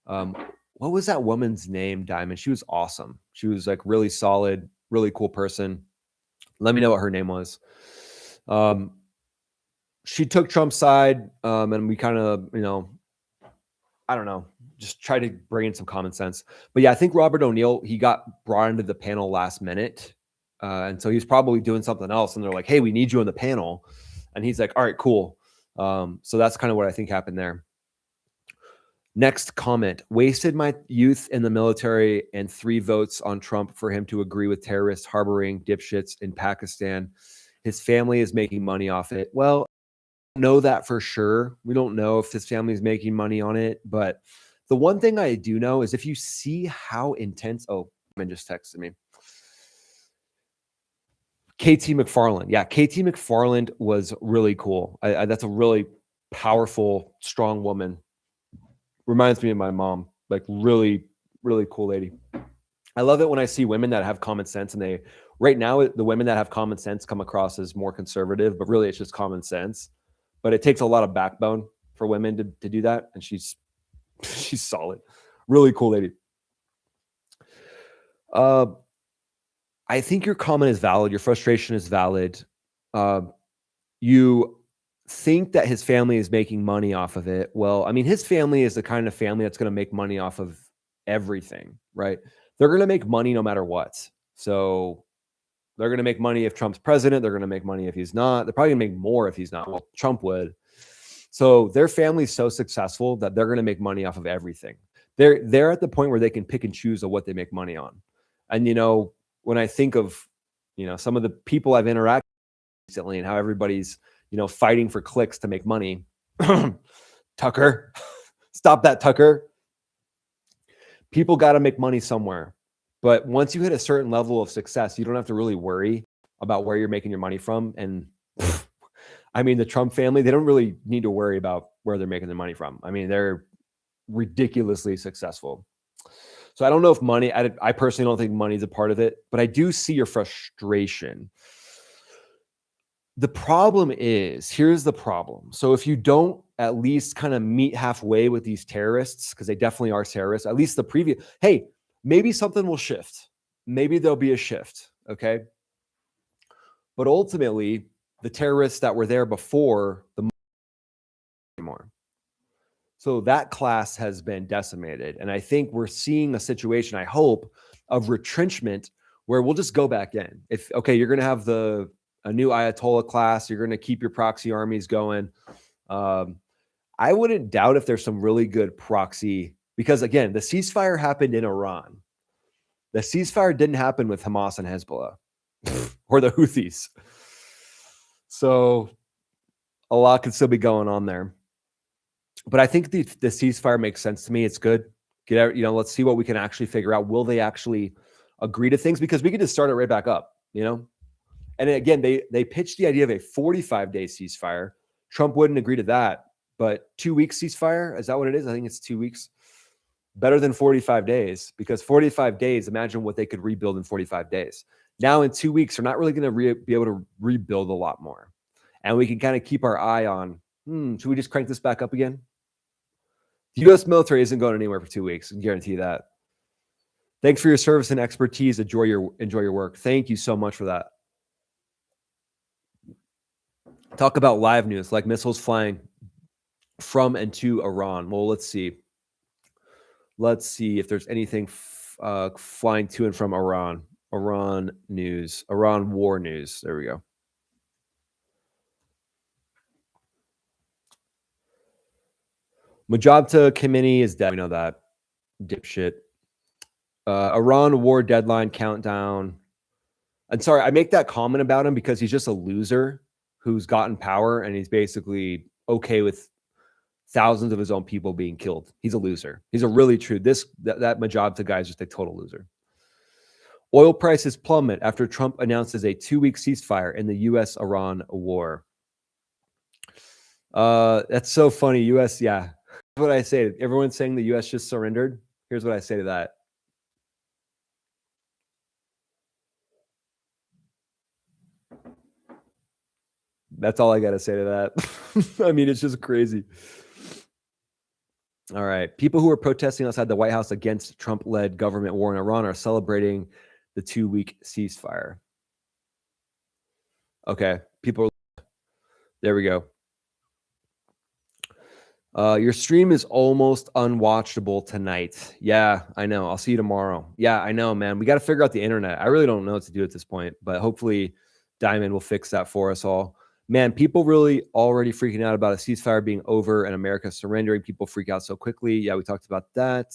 what was that woman's name, Diamond? She was awesome. She was like really solid, really cool person. Let me know what her name was. She took Trump's side and we kind of, you know, I don't know, just try to bring in some common sense. But yeah, I think Robert O'Neill, he got brought into the panel last minute. And so he's probably doing something else. And they're like, hey, we need you on the panel. And he's like, all right, cool. So that's kind of what I think happened there. Next comment, wasted my youth in the military and 3 votes on Trump for him to agree with terrorists harboring dipshits in Pakistan. His family is making money off it. Well, I don't know that for sure. We don't know if his family is making money on it. But the one thing I do know is if you see how intense, oh, man just texted me. KT McFarland. Yeah, KT McFarland was really cool. That's a really powerful, strong woman. Reminds me of my mom, like really, really cool lady. I love it when I see women that have common sense and they, right now, the women that have common sense come across as more conservative, but really it's just common sense. But it takes a lot of backbone for women to do that. And she's solid, really cool lady. I think your comment is valid. Your frustration is valid. You think that his family is making money off of it. Well, I mean, his family is the kind of family that's going to make money off of everything, right? They're going to make money no matter what. So they're going to make money if Trump's president. They're going to make money if he's not. They're probably going to make more if he's not. Well, Trump would. So their family is so successful that they're going to make money off of everything. They're at the point where they can pick and choose of what they make money on. And, you know, when I think of, you know, some of the people I've interacted with recently and how everybody's, you know, fighting for clicks to make money. Tucker, stop that, Tucker. People got to make money somewhere. But once you hit a certain level of success, you don't have to really worry about where you're making your money from. And I mean, the Trump family, they don't really need to worry about where they're making their money from. I mean, they're ridiculously successful. So I don't know if money, I personally don't think money is a part of it, but I do see your frustration. The problem is, here's the problem. So if you don't at least kind of meet halfway with these terrorists, because they definitely are terrorists, at least the previous, hey, maybe something will shift. Maybe there'll be a shift, okay? But ultimately, the terrorists that were there before, the more. So that class has been decimated. And I think we're seeing a situation, I hope, of retrenchment where we'll just go back in. If, okay, you're going to have a new Ayatollah class, you're going to keep your proxy armies going. I wouldn't doubt if there's some really good proxy Because again, the ceasefire happened in Iran. The ceasefire didn't happen with Hamas and Hezbollah or the Houthis. So a lot could still be going on there. But I think the ceasefire makes sense to me. It's good. Get out, let's see what we can actually figure out. Will they actually agree to things? Because we could just start it right back up, And again, they pitched the idea of a 45-day ceasefire. Trump wouldn't agree to that. But 2-week ceasefire, is that what it is? I think it's 2 weeks. Better than 45 days, because 45 days, imagine what they could rebuild in 45 days. Now in 2 weeks, they're not really going to be able to rebuild a lot more. And we can kind of keep our eye on, should we just crank this back up again? The U.S. military isn't going anywhere for 2 weeks. I can guarantee you that. Thanks for your service and expertise. Enjoy your work. Thank you so much for that. Talk about live news, like missiles flying from and to Iran. Well, let's see. Let's see if there's anything flying to and from Iran. Iran news. Iran war news. There we go. Mojabta Khamenei is dead. We know that. Dipshit. Iran war deadline countdown. I'm sorry, I make that comment about him because he's just a loser who's gotten power and he's basically okay with thousands of his own people being killed. He's a loser. He's a really true. That Mojabta guy is just a total loser. Oil prices plummet after Trump announces a 2-week ceasefire in the U.S.-Iran war. That's so funny. U.S. Yeah. That's what I say. Everyone's saying the U.S. just surrendered. Here's what I say to that. That's all I got to say to that. I mean, it's just crazy. All right. People who are protesting outside the White House against Trump-led government war in Iran are celebrating the 2-week ceasefire. Okay. There we go. Your stream is almost unwatchable tonight. Yeah, I know. I'll see you tomorrow. Yeah, I know, man. We got to figure out the internet. I really don't know what to do at this point, but hopefully Diamond will fix that for us all. Man, people really already freaking out about a ceasefire being over and America surrendering. People freak out so quickly. Yeah, we talked about that.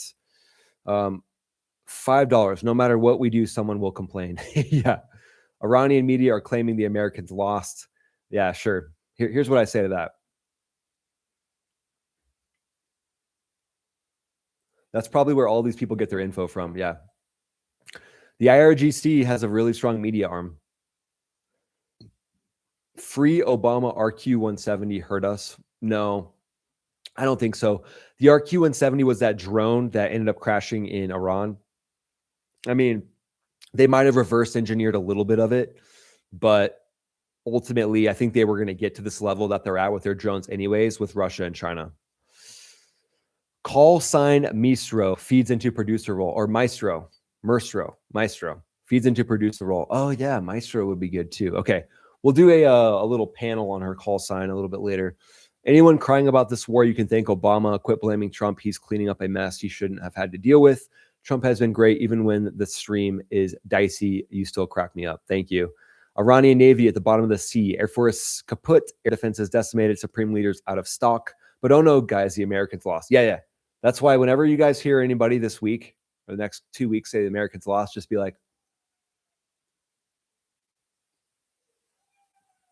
$5. No matter what we do, someone will complain. Yeah. Iranian media are claiming the Americans lost. Yeah, sure. Here's what I say to that. That's probably where all these people get their info from. Yeah. The IRGC has a really strong media arm. Free Obama RQ-170 hurt us? No, I don't think so. The RQ-170 was that drone that ended up crashing in Iran. I mean, they might have reverse engineered a little bit of it, but ultimately, I think they were going to get to this level that they're at with their drones anyways with Russia and China. Call sign Maestro feeds into producer role, or Maestro feeds into producer role. Oh yeah, Maestro would be good too. Okay. We'll do a little panel on her call sign a little bit later. Anyone crying about this war, you can thank Obama. Quit blaming Trump. He's cleaning up a mess he shouldn't have had to deal with. Trump has been great. Even when the stream is dicey, you still crack me up. Thank you. Iranian Navy at the bottom of the sea. Air Force kaput. Air defense is decimated. Supreme leaders out of stock. But oh no, guys, the Americans lost. Yeah. That's why whenever you guys hear anybody this week or the next 2 weeks say the Americans lost, just be like,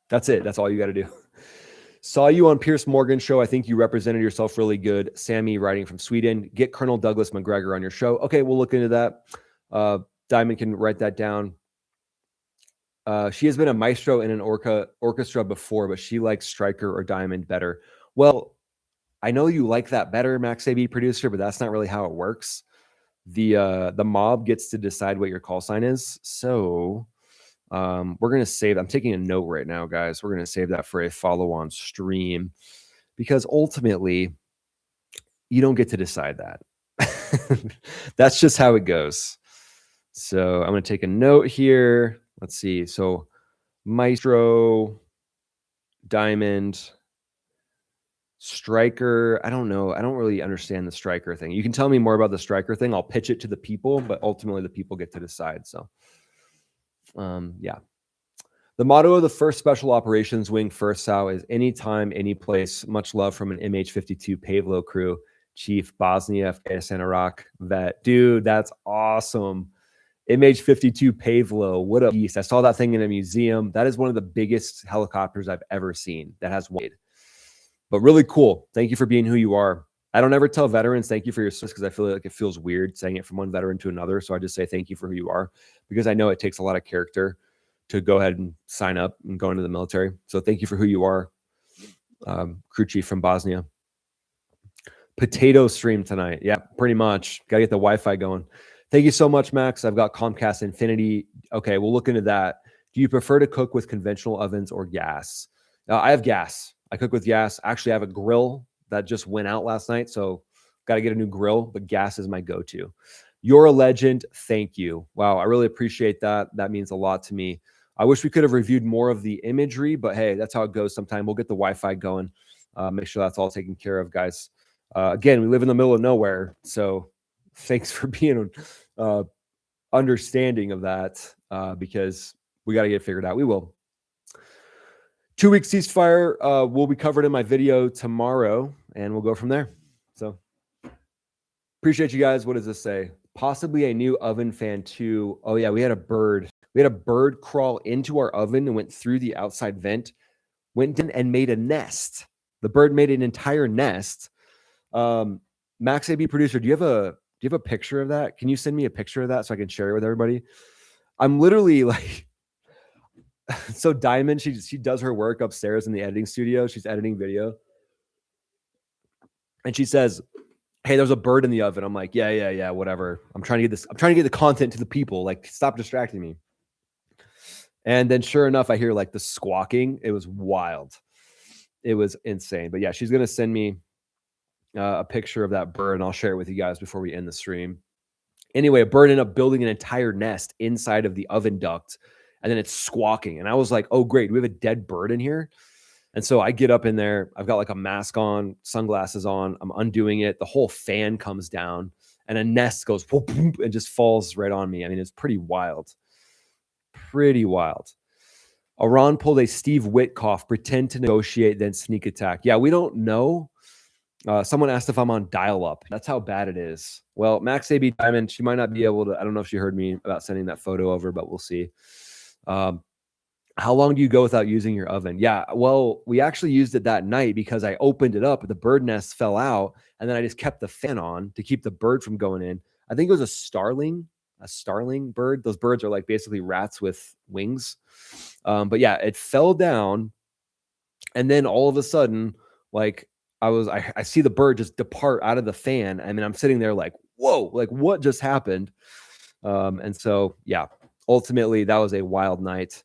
that's it. That's all you got to do. Saw you on Piers Morgan's show. I think you represented yourself really good. Sammy writing from Sweden. Get Colonel Douglas McGregor on your show. Okay, we'll look into that. Diamond can write that down. She has been a maestro in an orchestra before, but she likes Stryker or Diamond better. Well, I know you like that better, Max AB producer, but that's not really how it works. The mob gets to decide what your call sign is. So we're going to save. I'm taking a note right now, guys. We're going to save that for a follow-on stream because ultimately you don't get to decide that. That's just how it goes. So I'm going to take a note here. Let's see. So Maestro, Diamond, Stryker. I don't know. I don't really understand the Stryker thing. You can tell me more about the Stryker thing. I'll pitch it to the people, but ultimately the people get to decide. So yeah. The motto of the 1st Special Operations Wing 1st SOW is anytime, any place. Much love from an MH-52 Pavlo crew. Chief, Bosnia, Afghanistan, Iraq vet. Dude, that's awesome. MH-52 Pavlo. What a beast. I saw that thing in a museum. That is one of the biggest helicopters I've ever seen that has weight. But really cool. Thank you for being who you are. I don't ever tell veterans thank you for your service because I feel like it feels weird saying it from one veteran to another. So I just say thank you for who you are because I know it takes a lot of character to go ahead and sign up and go into the military. So thank you for who you are, crew chief from Bosnia. Potato stream tonight. Yeah, pretty much. Got to get the Wi-Fi going. Thank you so much, Max. I've got Comcast Infinity. Okay, we'll look into that. Do you prefer to cook with conventional ovens or gas? I have gas. I cook with gas. Actually, I have a grill that just went out last night, so got to get a new grill, but gas is my go-to. You're a legend. Thank you. Wow, I really appreciate that. That means a lot to me. I wish we could have reviewed more of the imagery, but hey, that's how it goes sometime. We'll get the Wi-Fi going. Make sure that's all taken care of, guys. Again, we live in the middle of nowhere, so thanks for being understanding of that because we got to get it figured out. We will. 2-week ceasefire will be covered in my video tomorrow, and we'll go from there. So appreciate you guys. What does this say? Possibly a new oven fan too. Oh yeah, we had a bird. We had a bird crawl into our oven and went through the outside vent, went in and made a nest. The bird made an entire nest. Max AB producer, do you have a picture of that? Can you send me a picture of that so I can share it with everybody? I'm literally like, so Diamond, she does her work upstairs in the editing studio. She's editing video. And she says, hey, there's a bird in the oven. I'm like, yeah, whatever. I'm trying to get the content to the people. Like, stop distracting me. And then sure enough, I hear like the squawking. It was wild. It was insane. But yeah, she's going to send me a picture of that bird and I'll share it with you guys before we end the stream. Anyway, a bird ended up building an entire nest inside of the oven duct and then it's squawking. And I was like, oh, great. We have a dead bird in here. And so I get up in there. I've got like a mask on, sunglasses on. I'm undoing it. The whole fan comes down and a nest goes whoop, whoop, and just falls right on me. I mean, it's pretty wild. Pretty wild. Iran pulled a Steve Witkoff, pretend to negotiate, then sneak attack. Yeah, we don't know. Someone asked if I'm on dial-up. That's how bad it is. Well, Max AB Diamond, she might not be able to. I don't know if she heard me about sending that photo over, but we'll see. How long do you go without using your oven? Yeah, well, we actually used it that night because I opened it up, the bird nest fell out, and then I just kept the fan on to keep the bird from going in. I think it was a starling bird. Those birds are like basically rats with wings. But yeah, it fell down, and then all of a sudden, like I see the bird just depart out of the fan. I mean, I'm sitting there like, whoa, like what just happened? And so yeah, ultimately that was a wild night.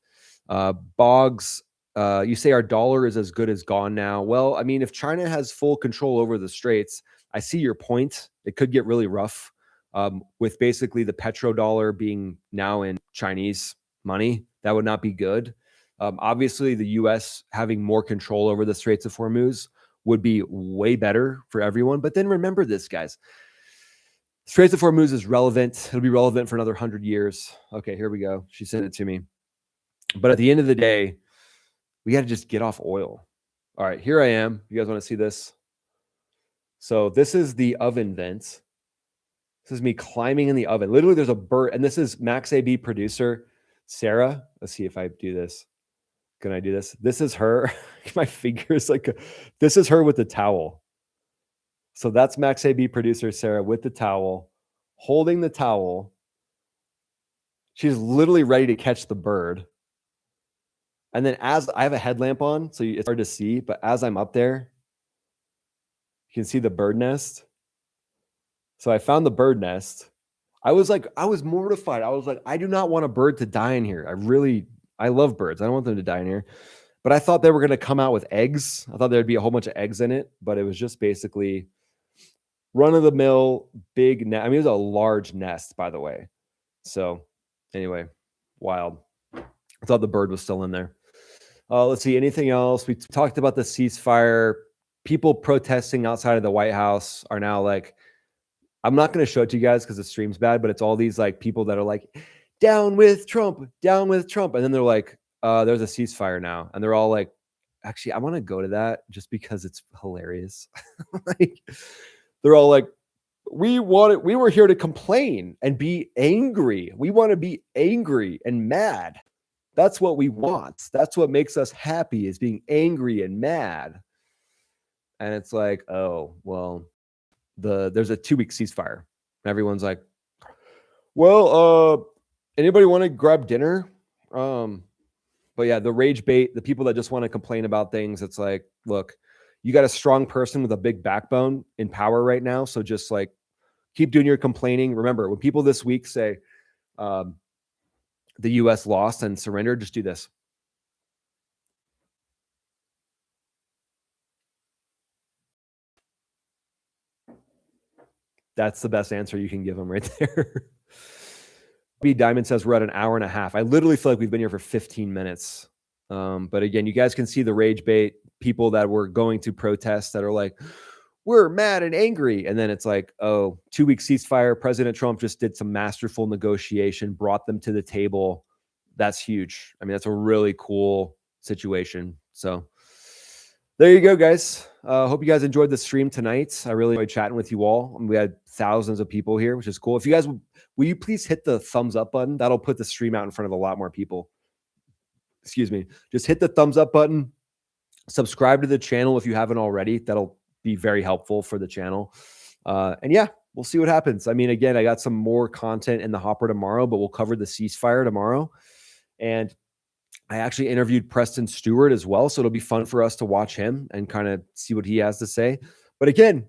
Boggs, you say our dollar is as good as gone now. Well, I mean, if China has full control over the straits, I see your point. It could get really rough with basically the petrodollar being now in Chinese money. That would not be good. Obviously, the U.S. having more control over the Straits of Hormuz would be way better for everyone. But then remember this, guys. Straits of Hormuz is relevant. It'll be relevant for another 100 years. Okay, here we go. She sent it to me. But at the end of the day, we got to just get off oil. All right, here I am. You guys want to see this? So this is the oven vent. This is me climbing in the oven. Literally, there's a bird. And this is Max AB producer, Sarah. Let's see if I do this. Can I do this? This is her. My fingers this is her with the towel. So that's Max AB producer, Sarah, with the towel, holding the towel. She's literally ready to catch the bird. And then as I have a headlamp on, so it's hard to see, but as I'm up there, you can see the bird nest. So I found the bird nest. I was mortified. I was like, I do not want a bird to die in here. I love birds. I don't want them to die in here. But I thought they were going to come out with eggs. I thought there'd be a whole bunch of eggs in it, but it was just basically run-of-the-mill big nest. I mean, it was a large nest, by the way. So anyway, wild. I thought the bird was still in there. Let's see, anything else? We talked about the ceasefire. People protesting outside of the White House are now like, I'm not going to show it to you guys because the stream's bad, but it's all these like people that are like, down with Trump, down with Trump. And then they're like, there's a ceasefire now. And they're all like, actually, I want to go to that just because it's hilarious. Like, they're all like, we were here to complain and be angry. We want to be angry and mad. That's what we want. That's what makes us happy, is being angry and mad. And it's like, oh, well, there's a 2-week ceasefire. And everyone's like, well, anybody want to grab dinner? But yeah, the rage bait, the people that just want to complain about things, it's like, look, you got a strong person with a big backbone in power right now. So just like keep doing your complaining. Remember, when people this week say the U.S. lost and surrendered, just do this. That's the best answer you can give them right there. B Diamond says we're at an hour and a half. I literally feel like we've been here for 15 minutes. But again, you guys can see the rage bait, people that were going to protest that are like, we're mad and angry. And then it's like, oh, 2-week ceasefire. President Trump just did some masterful negotiation, brought them to the table. That's huge. I mean, that's a really cool situation. So there you go, guys. Hope you guys enjoyed the stream tonight. I really enjoyed chatting with you all. We had thousands of people here, which is cool. If you guys, will you please hit the thumbs up button? That'll put the stream out in front of a lot more people. Excuse me. Just hit the thumbs up button. Subscribe to the channel if you haven't already. That'll be very helpful for the channel. And yeah, we'll see what happens. I mean, again, I got some more content in the hopper tomorrow, but we'll cover the ceasefire tomorrow. And I actually interviewed Preston Stewart as well. So it'll be fun for us to watch him and kind of see what he has to say. But again,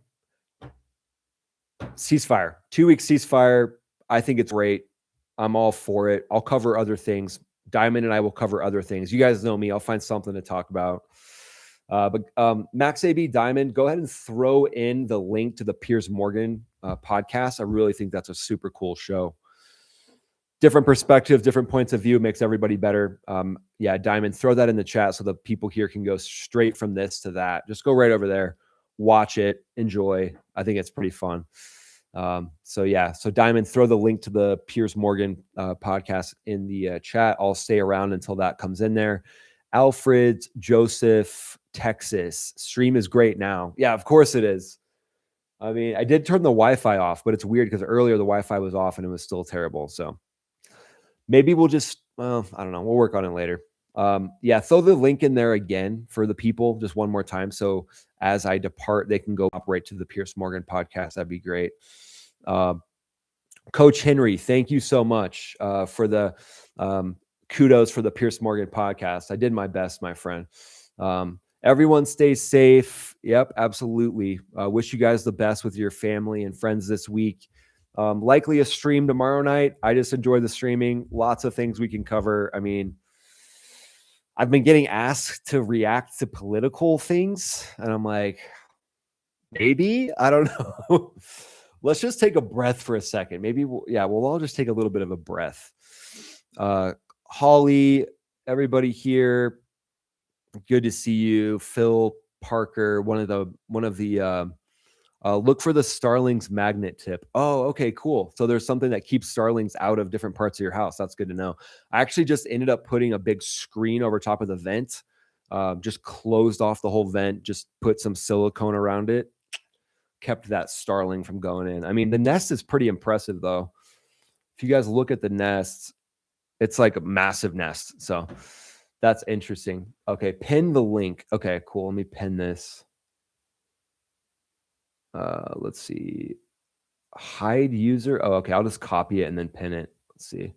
ceasefire, 2-week ceasefire. I think it's great. I'm all for it. I'll cover other things. Diamond and I will cover other things. You guys know me. I'll find something to talk about. But Max AB Diamond, go ahead and throw in the link to the Piers Morgan podcast. I really think that's a super cool show. Different perspectives, different points of view makes everybody better. Yeah, Diamond, throw that in the chat so the people here can go straight from this to that. Just go right over there, watch it, enjoy. I think it's pretty fun. So yeah, so Diamond, throw the link to the Piers Morgan podcast in the chat. I'll stay around until that comes in there. Alfred, Joseph, Texas. Stream is great now. Yeah, of course it is. I mean, I did turn the Wi-Fi off, but it's weird because earlier the Wi-Fi was off and it was still terrible. So maybe we'll just, well, I don't know. We'll work on it later. Yeah, throw the link in there again for the people just one more time. So as I depart, they can go up right to the Piers Morgan podcast. That'd be great. Coach Henry, thank you so much for the kudos for the Piers Morgan podcast. I did my best, my friend. Everyone stay safe. Yep, absolutely. Wish you guys the best with your family and friends this week. Likely a stream tomorrow night. I just enjoy the streaming. Lots of things we can cover. I mean, I've been getting asked to react to political things, and I'm like, maybe? I don't know. Let's just take a breath for a second. Maybe, we'll all just take a little bit of a breath. Holly, everybody here, good to see you. Phil Parker, one of the look for the Starlings magnet tip. Oh, okay, cool. So there's something that keeps Starlings out of different parts of your house. That's good to know. I actually just ended up putting a big screen over top of the vent, just closed off the whole vent, just put some silicone around it, kept that Starling from going in. I mean, the nest is pretty impressive though. If you guys look at the nest, it's like a massive nest. So that's interesting. Okay, pin the link. Okay, cool. Let me pin this. Let's see. Hide user. Oh, okay. I'll just copy it and then pin it. Let's see.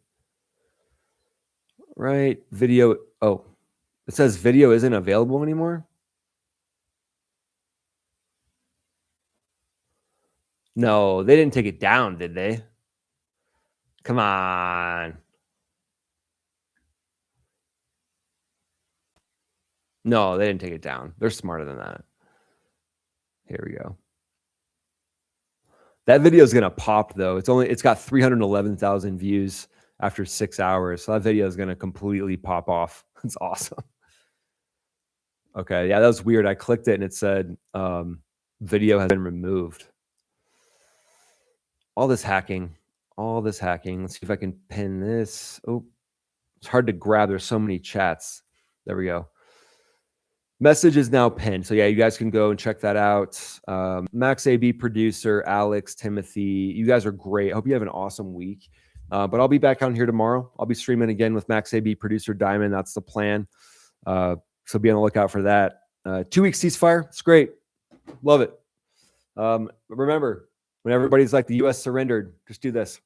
Right. Video. Oh, it says video isn't available anymore. No, they didn't take it down, did they? Come on. No, they didn't take it down. They're smarter than that. Here we go. That video is gonna pop though. It's got 311,000 views after 6 hours. So that video is gonna completely pop off. It's awesome. Okay, yeah, that was weird. I clicked it and it said video has been removed. All this hacking. Let's see if I can pin this. Oh, it's hard to grab. There's so many chats. There we go. Message is now pinned. So yeah, you guys can go and check that out. Max AB producer, Alex, Timothy, you guys are great. I hope you have an awesome week. But I'll be back on here tomorrow. I'll be streaming again with Max AB producer Diamond. That's the plan. So be on the lookout for that. 2-week ceasefire. It's great. Love it. Remember, when everybody's like the U.S. surrendered, just do this.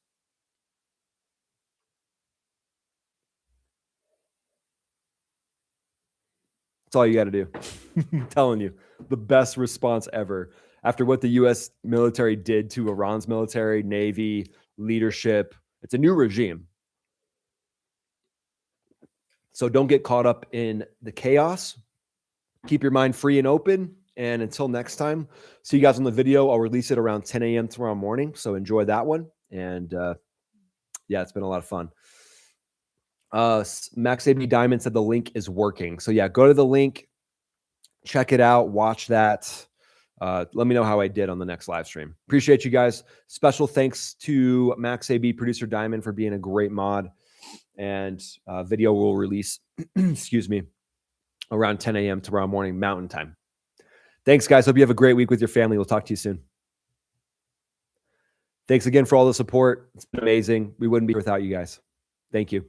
That's all you got to do. I'm telling you, the best response ever after what the U.S. military did to Iran's military, Navy, leadership. It's a new regime. So don't get caught up in the chaos. Keep your mind free and open. And until next time, see you guys on the video. I'll release it around 10 a.m. tomorrow morning. So enjoy that one. And yeah, it's been a lot of fun. Max AB Diamond said the link is working. So yeah, go to the link, check it out, watch that. Let me know how I did on the next live stream. Appreciate you guys. Special thanks to Max AB producer Diamond for being a great mod. And video will release, excuse me, around 10 a.m. tomorrow morning, Mountain Time. Thanks, guys. Hope you have a great week with your family. We'll talk to you soon. Thanks again for all the support. It's been amazing. We wouldn't be here without you guys. Thank you.